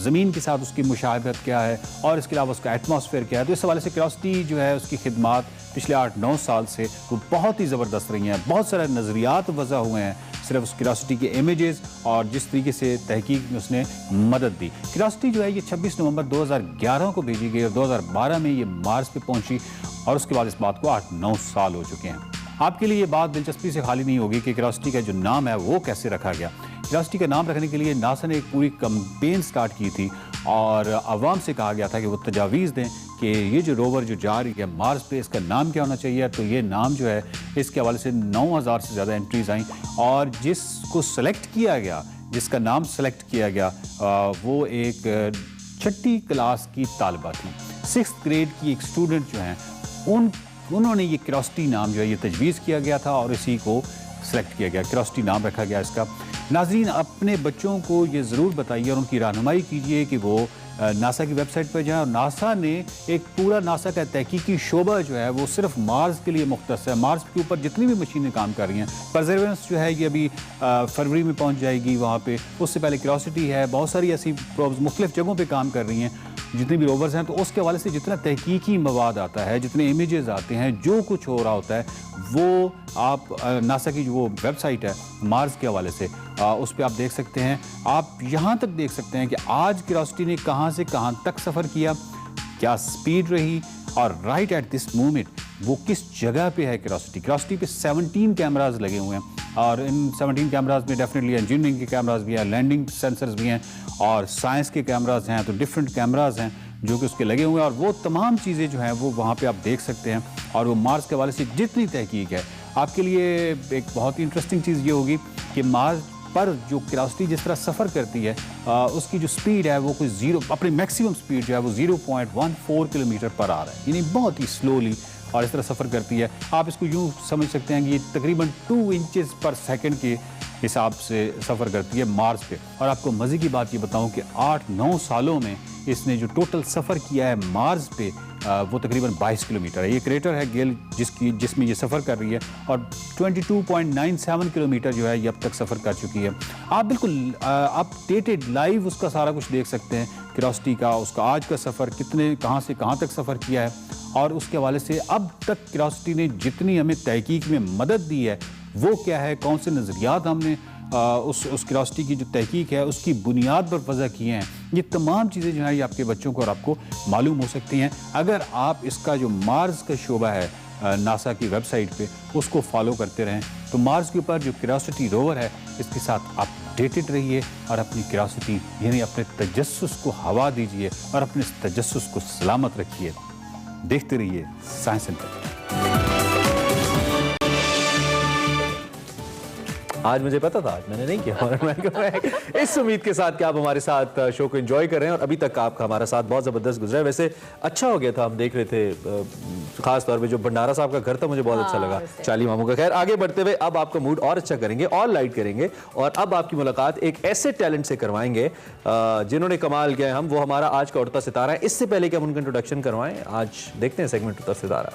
ज़मीन के साथ उसकी मुशाहबत क्या है, और इसके अलावा उसका एटमॉस्फेयर क्या है। तो इस हवाले से क्यूरियोसिटी जो है उसकी खिदमात पिछले 8-9 साल से वो बहुत ही ज़बरदस्त रही हैं। बहुत सारे नज़रियात वज़ा हुए हैं सिर्फ उस क्यूरियोसिटी के इमेजेस और जिस तरीके से तहकीक में उसने मदद दी। क्यूरियोसिटी जो है ये 26 नवंबर 2011 को भेजी गई और 2012 में ये मार्स पे पहुंची, और उसके बाद इस बात को 8-9 साल हो चुके हैं। आपके लिए ये बात दिलचस्पी से खाली नहीं होगी कि क्यूरियोसिटी का जो नाम है वो कैसे रखा गया। क्यूरियोसिटी का नाम रखने के लिए नासा ने एक पूरी कैंपेन स्टार्ट की थी और आवाम से कहा गया था कि वो तजावीज़ दें कि ये जो रोवर जो जा रही है मार्स पे, इसका नाम क्या होना चाहिए। तो ये नाम जो है इसके हवाले से 9000 से ज़्यादा एंट्रीज़ आई, और जिसको सेलेक्ट किया गया, जिसका नाम सेलेक्ट किया गया, वो एक 6ठी क्लास की तालिबा थी। 6th ग्रेड की एक स्टूडेंट जो हैं उन्होंने ये क्यूरियोसिटी नाम जो है ये तजवीज़ किया गया था और इसी को सेलेक्ट किया गया, क्यूरियोसिटी नाम रखा गया इसका। नाज़रीन, अपने बच्चों को ये ज़रूर बताइए और उनकी रहनुमाई कीजिए कि वो नासा की वेबसाइट पर जाएं, और नासा ने एक पूरा नासा का तहकीकी शोबा जो है वो सिर्फ मार्स के लिए मुख्तस है। मार्स के ऊपर जितनी भी मशीनें काम कर रही हैं, परसेवरेंस जो है ये अभी फरवरी में पहुंच जाएगी वहाँ पे, उससे पहले क्यूरियोसिटी है, बहुत सारी ऐसी प्रोब्स मुख्तलिफ जगहों पे काम कर रही हैं जितने भी रोवर्स हैं। तो उसके हवाले से जितना तहकीकी मवाद आता है, जितने इमेजेस आते हैं, जो कुछ हो रहा होता है, वो आप नासा की जो वो वेबसाइट है मार्स के हवाले से उस पर आप देख सकते हैं। आप यहाँ तक देख सकते हैं कि आज क्यूरियोसिटी ने कहाँ से कहाँ तक सफ़र किया, क्या स्पीड रही, और राइट एट दिस मोमेंट वो किस जगह पे है। क्यूरियोसिटी पे 17 कैमराज लगे हुए हैं, और इन 17 कैमराज में डेफिनेटली इंजीनियरिंग के कैमराज भी हैं, लैंडिंग सेंसर्स भी हैं, और साइंस के कैमराज हैं। तो डिफरेंट कैमराज हैं जो कि उसके लगे हुए हैं, और वो तमाम चीज़ें जो हैं वो वहाँ पे आप देख सकते हैं। और वो मार्स के हवाले से जितनी तहकीक है, आपके लिए एक बहुत ही इंटरेस्टिंग चीज़ ये होगी कि मार्स पर जो क्यूरियोसिटी जिस तरह सफ़र करती है, उसकी जो स्पीड है वो कोई अपनी मैक्सिमम स्पीड जो है वो 0.14 किलोमीटर पर आ रहा है, यानी बहुत ही स्लोली और इस तरह सफ़र करती है। आप इसको यूँ समझ सकते हैं कि ये तकरीबन 2 इंचेस पर सेकंड के हिसाब से सफ़र करती है मार्स पे। और आपको मज़े की बात ये बताऊं कि 8-9 सालों में इसने जो टोटल सफ़र किया है मार्स पे वो तकरीबन 22 किलोमीटर है। ये क्रेटर है गेल जिसमें ये सफ़र कर रही है, और 22.97 किलोमीटर जो है ये अब तक सफ़र कर चुकी है। आप बिल्कुल अपडेटेड लाइव उसका सारा कुछ देख सकते हैं क्यूरियोसिटी का, उसका आज का सफ़र कितने कहाँ से कहाँ तक सफ़र किया है, और उसके हवाले से अब तक क्यूरियोसिटी ने जितनी हमें तहकीक में मदद दी है वो क्या है, कौन से नज़रियात हमने उस क्यूरियोसिटी की जो तहकीक है उसकी बुनियाद पर वज़ा किए हैं। ये तमाम चीज़ें जो हैं ये आपके बच्चों को और आपको मालूम हो सकती हैं अगर आप इसका जो मार्स का शोबा है नासा की वेबसाइट पे उसको फॉलो करते रहें। तो मार्स के ऊपर जो क्यूरियोसिटी रोवर है इसके साथ आप अपडेटेड रहिए और अपनी क्यूरियोसिटी यानी अपने तजस्सुस को हवा दीजिए और अपने तजस्सुस को सलामत रखिए। देखते रहिए साइंस एंड टेक। आज मुझे पता था, आज मैंने नहीं किया, और मैं इस उम्मीद के साथ कि आप हमारे साथ शो को एंजॉय कर रहे हैं और अभी तक आपका हमारा साथ बहुत ज़बरदस्त गुजरा है। वैसे अच्छा हो गया था, हम देख रहे थे खास तौर पे जो भंडारा साहब का घर था मुझे बहुत अच्छा लगा, चाली मामू का। खैर आगे बढ़ते हुए अब आपका मूड और अच्छा करेंगे और लाइट करेंगे, और अब आपकी मुलाकात एक ऐसे टैलेंट से करवाएंगे जिन्होंने कमाल किया है। हम वो हमारा आज का उड़ता सितारा है। इससे पहले कि हम उनका इंट्रोडक्शन करवाएं, आज देखते हैं सेगमेंट उड़ता सितारा।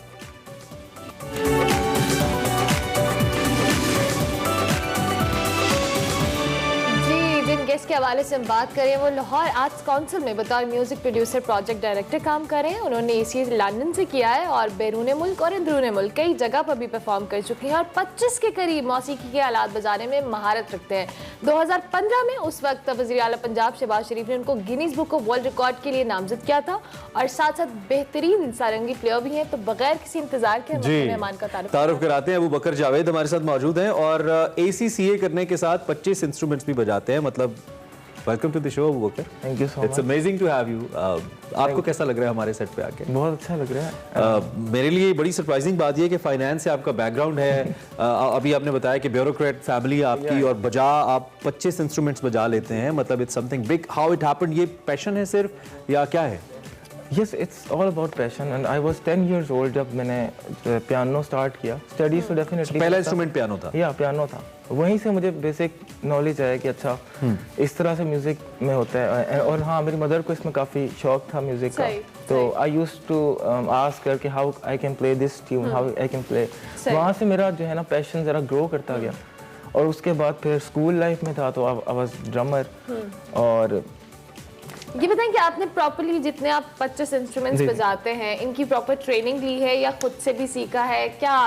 के हवाले से हम बात करें, वो लाहौर आर्ट्स काउंसिल में बतौर म्यूजिक प्रोड्यूसर प्रोजेक्ट डायरेक्टर काम कर रहे हैं। उन्होंने इसी लंदन से किया है और बैरून मुल्क और अंदरून मुल्क कई जगह पर भी परफॉर्म कर चुकी हैं और 25 के करीब मौसीकी के आलात बजाने में महारत रखते हैं। 2015 में उस वक्त वज़ीर आला पंजाब शहबाज शरीफ ने उनको Guinness book of world record के लिए नामजद किया था और साथ साथ बेहतरीन सारंगी प्लेयर भी हैं। तो बगैर किसी इंतजार के मेहमान का तारुफ कराते हैं। अबू बकर जावेद हमारे साथ मौजूद हैं और ACCA करने के साथ 25 इंस्ट्रूमेंट्स भी बजाते हैं। मतलब welcome to the show Abu Bakar. Thank you so much. It's amazing to have you. आपको कैसा लग रहा है हमारे सेट पे आके? बहुत अच्छा लग रहा है। मेरे लिए बड़ी सरप्राइजिंग बात यह कि फाइनेंस से आपका बैकग्राउंड है। अभी आपने बताया कि ब्यूरोक्रेट फैमिली आपकी और बजा आप 25 इंस्ट्रूमेंट्स बजा लेते हैं। मतलब it's something big. How it happened? ये पैशन है सिर्फ या क्या है? Yes, it's all about passion and I was 10 years old जब मैंने पियानो स्टार्ट किया। स्टडीज तो डेफिनेटली पहला इंस्ट्रूमेंट पियानो था? या पियानो था। वहीं से मुझे बेसिक नॉलेज आया कि अच्छा इस तरह से म्यूजिक में होता है। और हाँ, मेरी मदर को इसमें काफ़ी शौक था म्यूजिक का, तो आई यूज्ड टू आस्क कर कि how I can play this tune, how I can play. वहाँ से मेरा जो है ना पैशन ज़रा ग्रो करता गया और उसके बाद फिर स्कूल लाइफ में था तो आई वाज ड्रमर। और ये बताएं कि आपने प्रॉपर्ली जितने आप 25 इंस्ट्रूमेंट्स बजाते हैं इनकी प्रॉपर ट्रेनिंग ली है या खुद से भी सीखा है? क्या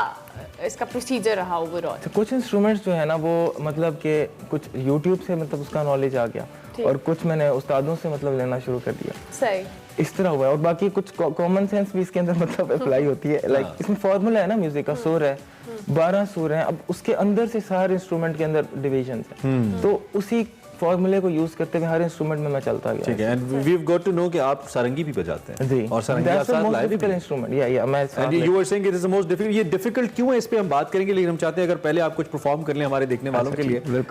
इसका प्रोसीजर रहा ओवरऑल? तो कुछ इंस्ट्रूमेंट्स जो है ना वो मतलब कि कुछ यूट्यूब से मतलब उसका नॉलेज आ गया और कुछ मैंने उस्तादों से मतलब लेना शुरू कर दिया। सही, इस तरह हुआ है। और बाकी कुछ कॉमन सेंस भी इसके अंदर मतलब अप्लाई होती है। लाइक इसमें फॉर्मूला है ना म्यूजिक का, सुर है, 12 सुर हैं। अब उसके अंदर से सारे इंस्ट्रूमेंट के अंदर डिविजन है, तो उसी फॉर्मूले को यूज करते हुए हर इंस्ट्रूमेंट में मैं चलता गया। ठीक है। And we have got to know कि आप सारंगी भी बजाते हैं। जी, और सारंगी आप साथ लाइव भी इंस्ट्रूमेंट। या मैं and you were saying it is the most difficult. ये डिफिकल्ट क्यों है इस पे हम बात करेंगे, लेकिन हम चाहते हैं अगर पहले आप कुछ परफॉर्म कर लें हमारे देखने वालों के लिए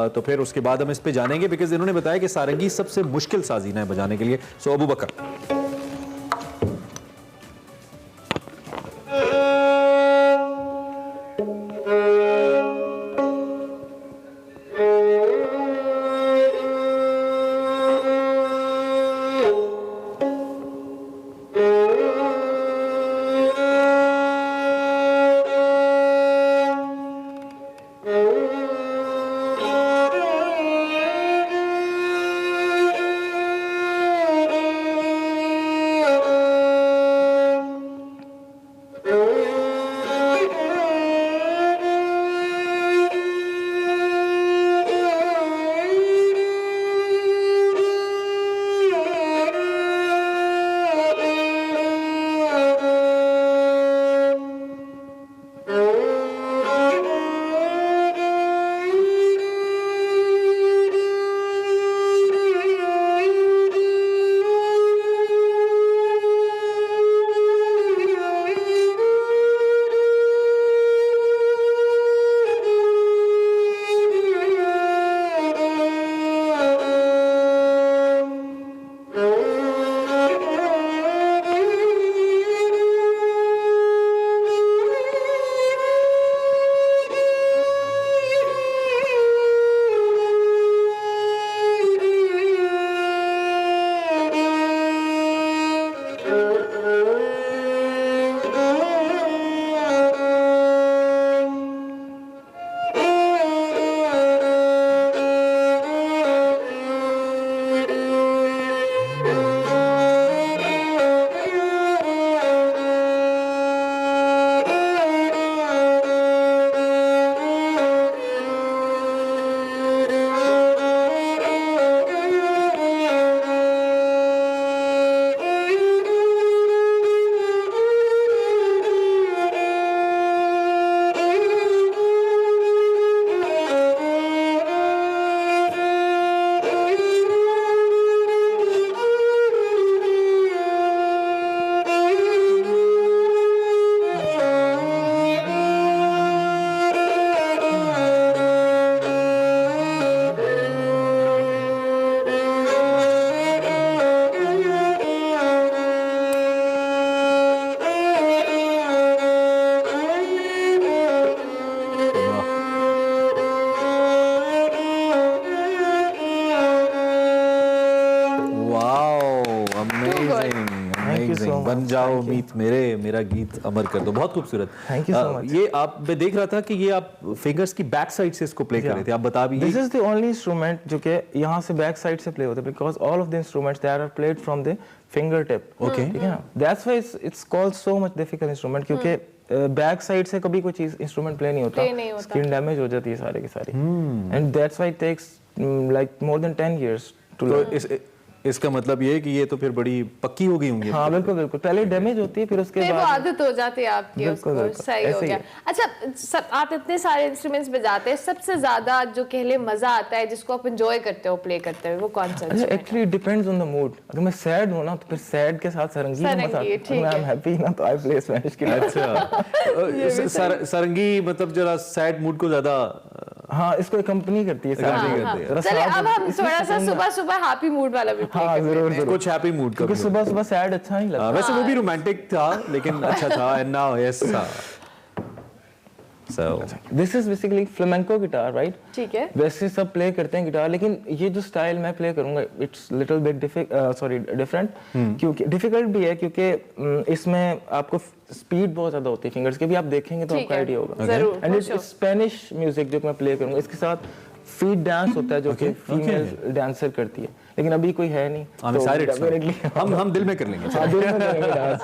तो फिर उसके बाद हम इस पे जानेंगे। बिकॉज इन्होंने बताया कि सारंगी सबसे मुश्किल साजीना है बजाने के लिए। सो अबू बकर बन जाओ मीत मेरे, मेरा गीत अमर कर दो। बहुत खूबसूरत। Thank you so much. ये आप मैं देख रहा था कि ये आप फिंगर्स की बैक साइड से इसको प्ले कर रहे थे, आप बता भी। This is the only instrument जो कि यहाँ से बैक साइड से प्ले होता है, because all of the instruments they are played from the finger tip. Okay, ठीक है ना, that's why it's called so much difficult instrument, क्योंकि बैक साइड से कभी कोई चीज इंस्ट्रूमेंट प्ले नहीं होता, स्किन डैमेज हो जाती है सारे की सारी, and that's why it takes like more than 10 years to learn. इसका मतलब ये है कि ये तो फिर बड़ी पक्की हो गई होंगी। हाँ बिल्कुल बिल्कुल, पहले डैमेज होती है फिर उसके बाद वो आदत हो जाती है आपकी उसको। सही हो गया। अच्छा, आप इतने सारे इंस्ट्रूमेंट्स बजाते हैं, सबसे ज्यादा जो कह ले मजा आता है जिसको आप एंजॉय करते हो प्ले करते हो, वो कौन सा? अच्छा, actually depends on the mood. अगर मैं सैड हूं ना तो फिर सैड के साथ सारंगी का मजा आता है। अगर आई एम हैप्पी ना तो आई प्ले स्पैनिश की। अच्छा, सारंगी मतलब जरा सैड मूड को ज्यादा, हाँ, इसको कंपनी करती है। चलिए अब हम थोड़ा सा सुबह सुबह हैप्पी मूड वाला भी हाँ जरूर, कुछ हैप्पी मूड का, क्योंकि सुबह सुबह सैड अच्छा नहीं लगता। वैसे वो भी रोमांटिक था लेकिन अच्छा था। And now yes, so this is basically flamenco guitar, right? ठीक है। वैसे सब प्ले करते हैं गिटार, लेकिन ये जो स्टाइल मैं प्ले करूंगा इट्स लिटिल बिट डिफरेंट, क्योंकि डिफिकल्ट भी है क्योंकि इसमें आपको स्पीड बहुत ज्यादा होती है फिंगर्स की, भी आप देखेंगे तो आपको आइडिया होगा। एंड इट्स स्पेनिश म्यूजिक जो मैं प्ले करूंगा, इसके साथ फीट डांस होता है जो कि फीमेल डांसर करती है, लेकिन अभी कोई है नहीं तो हम दिल में कर लेंगे। हाँ, दिल में करेंगे डांस।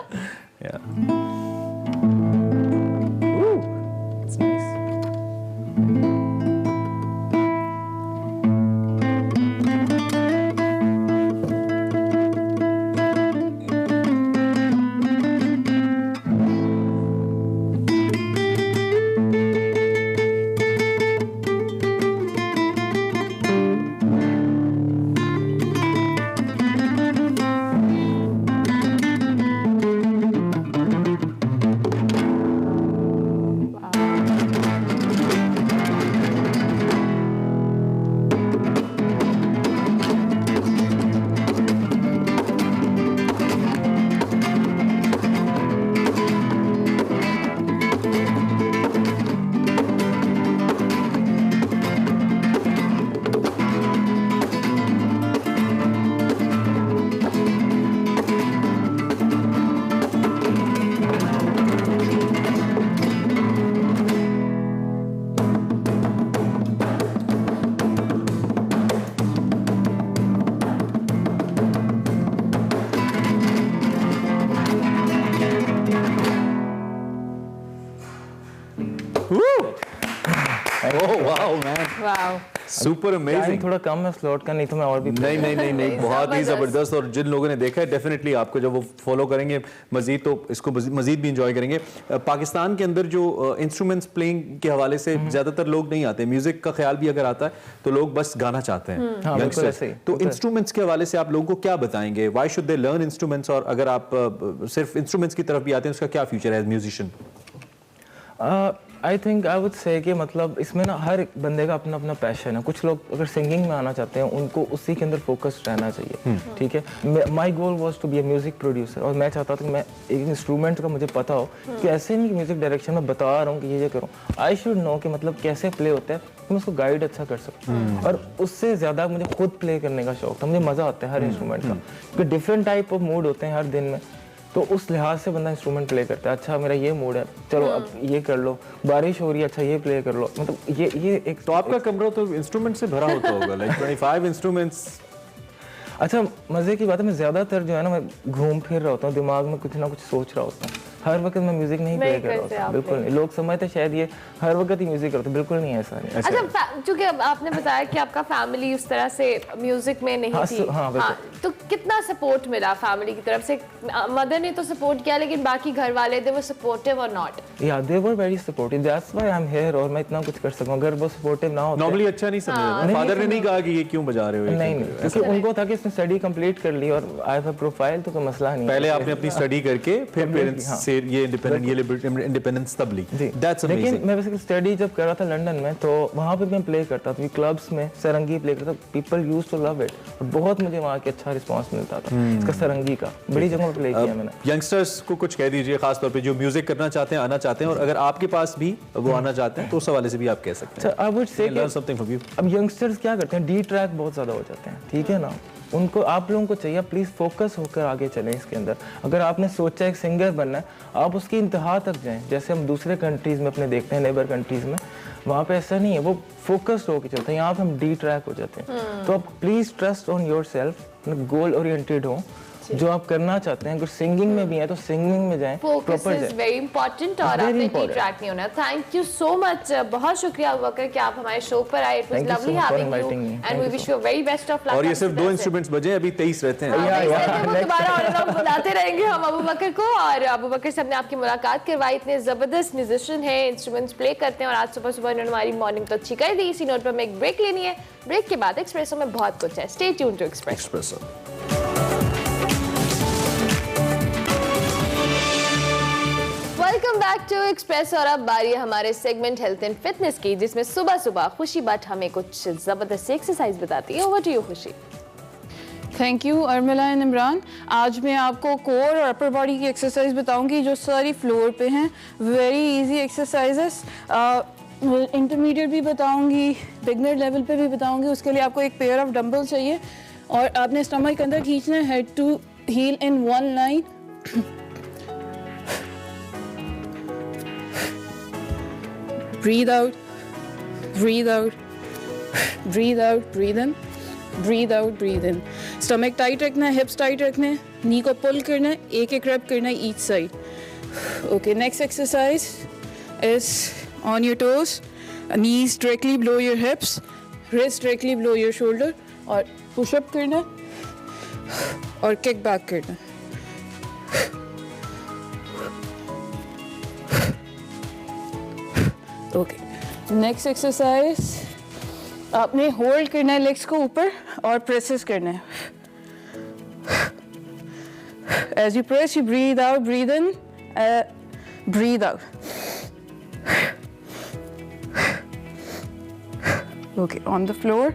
Super amazing. थोड़ा कम है स्लॉट का, नहीं तो मैं और भी नहीं बहुत ही जबरदस्त। और जिन लोगों ने देखा है डेफिनेटली आपको जब वो फॉलो करेंगे मजीद तो इसको मजीद भी इंजॉय करेंगे। पाकिस्तान के अंदर जो इंस्ट्रूमेंट्स प्लेइंग के हवाले से ज्यादातर लोग नहीं आते, म्यूजिक का ख्याल भी अगर आता है तो लोग बस गाना चाहते हैं। तो इंस्ट्रूमेंट्स के हवाले से आप लोगों को क्या बताएंगे? Why should they learn instruments? और अगर आप सिर्फ इंस्ट्रूमेंट्स की तरफ भी आते हैं उसका क्या फ्यूचर है as musician? I think I would say कि मतलब इसमें ना हर एक बंदे का अपना अपना पैशन है। कुछ लोग अगर सिंगिंग में आना चाहते हैं उनको उसी के अंदर फोकस्ड रहना चाहिए, ठीक है। My goal was to be a music producer, और मैं चाहता था कि मैं एक इंस्ट्रूमेंट का मुझे पता हो कि ऐसे नहीं कि म्यूजिक डायरेक्शन में बता रहा हूँ कि ये करूँ, आई शुड नो कि मतलब कैसे प्ले होता है, मैं उसको गाइड अच्छा कर सकूँ। और उससे ज़्यादा मुझे खुद प्ले करने का शौक था, मुझे मज़ा आता है हर इंस्ट्रूमेंट का, क्योंकि डिफरेंट टाइप ऑफ मूड होते हैं हर दिन में, तो उस लिहाज से बंदा इंस्ट्रूमेंट प्ले करता है। अच्छा मेरा ये मूड है, चलो अब ये कर लो, बारिश हो रही है, अच्छा ये प्ले कर लो, मतलब ये एक। तो आपका कमरा तो इंस्ट्रूमेंट से भरा होता होगा, लाइक 25 इंस्ट्रूमेंट्स। अच्छा मजे की बात है, मैं ज्यादातर जो है ना मैं घूम फिर रहा होता हूँ, दिमाग में कुछ ना कुछ सोच रहा होता हूँ, हर वक्त मैं म्यूजिक नहीं प्ले कर रहा हूँ, बिल्कुल नहीं। लोग समझते शायद ये हर वक्त ही म्यूजिक करते, बिल्कुल नहीं, ऐसा नहीं। अच्छा, क्योंकि आपने बताया कि आपका फैमिली उस तरह से म्यूजिक में नहीं थी, हाँ, तो कितना सपोर्ट मिला फैमिली की तरफ से? मदर ने तो सपोर्ट किया, लेकिन बाकी घर वाले दे वो सपोर्टिव और नॉट? या they were very supportive, that's why I am here, और मैं इतना कुछ कर सकूं। अगर वो सपोर्टिव ना होते नॉर्मली अच्छा नहीं समझते, फादर ने नहीं कहा कि ये क्यों बजा रहे हो? नहीं, क्योंकि उनको था कि इसने स्टडी कंप्लीट कर ली और आई हैव अ प्रोफाइल, तो कोई मसला नहीं। पहले आपने अपनी स्टडी करके फिर पेरेंट्स से ये इंडिपेंडेंस तब ली। That's amazing. लेकिन मैं बेसिकली स्टडी जब कर रहा था लंदन में, तो वहाँ पे मैं प्ले करता था, क्लब्स में सारंगी प्ले करता था, people used to love it, और बहुत मुझे वहाँ के अच्छा रिस्पांस मिलता था इसका सारंगी का, बड़ी जगह पे प्ले किया मैंने। यंगस्टर्स को कुछ कह दीजिए, खास तौर पे जो म्यूजिक करना चाहते हैं, आना चाहते हैं, और अगर आपके पास भी वो आना चाहते हैं तो उस हवाले से भी आप कह सकते हैं। आई वुड से लर्न समथिंग फ्रॉम यू। अब यंगस्टर्स क्या करते हैं, डी ट्रैक बहुत ज्यादा हो जाते हैं, ठीक है ना, उनको आप लोगों को चाहिए प्लीज़ फोकस होकर आगे चलें इसके अंदर। अगर आपने सोचा एक सिंगर बनना है, आप उसकी इंतहा तक जाएं। जैसे हम दूसरे कंट्रीज़ में अपने देखते हैं, नेबर कंट्रीज़ में, वहाँ पे ऐसा नहीं है, वो फोकस्ड होकर चलते हैं। यहाँ पे हम डी ट्रैक हो जाते हैं। तो आप please trust on your self, goal oriented हो, जो आप करना चाहते हैं। अगर सिंगिंग में भी है तो सिंगिंग में जाएं, फोकस इज वेरी इंपॉर्टेंट और आपने डी ट्रैक नहीं होना। थैंक यू सो मच, बहुत शुक्रिया अबू बकर कि आप हमारे शो पर आए। It was lovely having you and we wish you very best of luck. और ये सिर्फ 2 इंस्ट्रूमेंट्स बजे, अभी 23 रहते हैं। दोबारा और बुलाते रहेंगे हम अबू बकर को। और अबू बकर से हमने आपकी मुलाकात करवाई, इतने जबरदस्त म्यूजिशियन हैं, इंस्ट्रूमेंट्स प्ले करते हैं और आज सुबह सुबह इन्होंने हमारी मॉर्निंग तो अच्छी कर दी। इसी नोट पर हमें एक ब्रेक लेनी है, ब्रेक के बाद एक्सप्रेसो में बहुत कुछ है। Stay tune to Expresso. Welcome back to express. और अब बारी है हमारे सेगमेंट हेल्थ एंड फिटनेस की, जिसमें सुबह सुबह खुशी भट्ट हमें कुछ जबरदस्त एक्सरसाइज बताती है। Over to you Khushi. Thank you Urmila and Imran. आज मैं आपको कोर और अपर बॉडी की एक्सरसाइज बताऊंगी जो सारी फ्लोर पे हैं। वेरी इजी एक्सरसाइजेस, इंटरमीडिएट भी बताऊंगी, बिगनर लेवल पे भी बताऊंगी। उसके लिए आपको एक पेयर ऑफ डंबल चाहिए और आपने स्टमक के अंदर खींचना है, head to heel in one line. Breathe out, breathe out, breathe out, breathe in, breathe out, breathe in. Stomach tight रखना है, hips tight रखने हैं, knee को pull करना है, एक rep करना है each side. Okay, next exercise is on your toes, knees directly below your hips, wrist directly below your shoulder, और push up करना है और kick back करना है. ओके, नेक्स्ट एक्सरसाइज आपने होल्ड करना है लेग्स को ऊपर और प्रेसेस करना है। As you press you breathe out, breathe in, breathe out. Okay, on the floor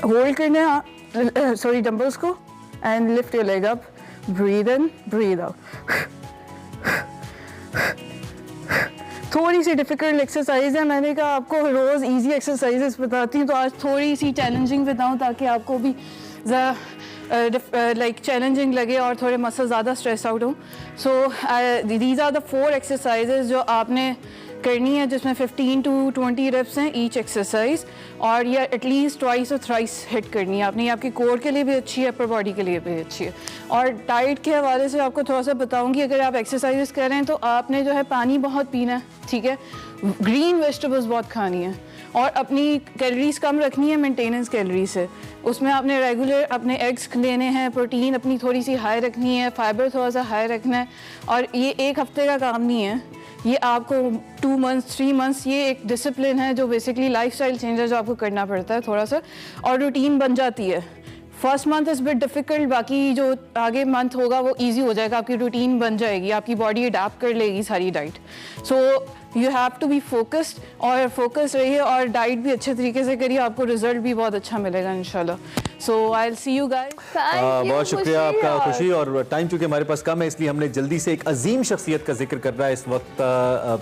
hold करना है, सॉरी डंबल्स को, and lift your leg up, breathe in, breathe out. थोड़ी सी डिफिकल्ट एक्सरसाइज है, मैंने कहा आपको रोज़ इजी एक्सरसाइजेस बताती हूँ, तो आज थोड़ी सी चैलेंजिंग बताऊँ ताकि आपको भी लाइक चैलेंजिंग लगे और थोड़े मसल ज़्यादा स्ट्रेस आउट हो। So these are the 4 exercises जो आपने करनी है, जिसमें 15 to 20 रेप्स हैं ईच एक्सरसाइज, और ये एटलीस्ट ट्वाइस और थ्राइस हिट करनी है आपने। ये आपकी कोर के लिए भी अच्छी है, अपर बॉडी के लिए भी अच्छी है। और डाइट के हवाले से आपको थोड़ा सा बताऊंगी, अगर आप एक्सरसाइजेस कर रहे हैं तो आपने जो है पानी बहुत पीना है, ठीक है, ग्रीन वेजिटेबल्स बहुत खानी है और अपनी कैलोरीज कम रखनी है मेंटेनेंस कैलोरी से। उसमें आपने रेगुलर अपने एग्स लेने हैं, प्रोटीन अपनी थोड़ी सी हाई रखनी है, फाइबर थोड़ा सा हाई रखना है। और ये एक हफ्ते का काम नहीं है, ये आपको 2 months 3 months, ये एक डिसिप्लिन है जो बेसिकली लाइफस्टाइल चेंज है जो आपको करना पड़ता है थोड़ा सा, और रूटीन बन जाती है। First month is bit difficult, बाकी जो आगे मंथ होगा वो इजी हो जाएगा, आपकी रूटीन बन जाएगी, आपकी बॉडी अडाप्ट कर लेगी सारी diet. So you have to be focused, और फोकस रहिए और डाइट भी अच्छे तरीके से करिए, आपको रिजल्ट भी बहुत अच्छा मिलेगा इंशाल्लाह। So I will see you guys. बहुत शुक्रिया आपका खुशी, और टाइम चूँकि हमारे पास कम है इसलिए हमने जल्दी से एक अजीम शख्सियत का जिक्र कर रहा है इस वक्त।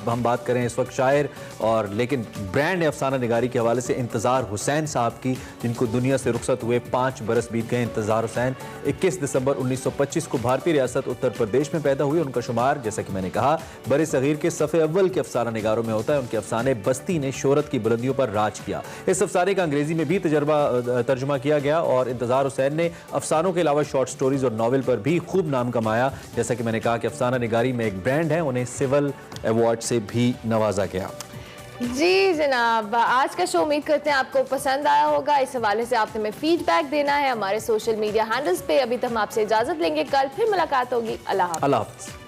हम बात करें इस वक्त शायर और लेकिन ब्रांड अफसाना निगारी के हवाले से इंतज़ार हुसैन साहब की, जिनको दुनिया से रुखसत हुए 5 बरस बीत गए। इंतज़ार हुसैन 21 दिसंबर 1925 को भारतीय रियासत उत्तर प्रदेश में पैदा हुए। उनका शुमार, जैसा कि मैंने कहा, बड़े सगीर के सफ़े अव्वल के अफसाना निगारों में होता है। उनके अफसाने बस्ती ने शोहरत की बुलंदियों पर राज किया। इस अफसाने का अंग्रेजी में भी तर्जुमा किया गया और इंतज़ार हुसैन ने अफसानों के अलावा शॉर्ट स्टोरीज और नॉवेल पर भी खूब नाम कमाया। जैसा कि मैंने कहा कि अफसाना निगारी में एक ब्रांड है, उन्हें सिविल अवार्ड से भी नवाजा गया। जी जनाब, आज का शो उम्मीद करते हैं आपको पसंद आया होगा। इस हवाले से आपने हमें फीडबैक देना है हमारे सोशल मीडिया हैंडल्स पे। अभी तक हम आपसे इजाजत लेंगे, कल फिर मुलाकात होगी। अल्लाह हाफ़िज़।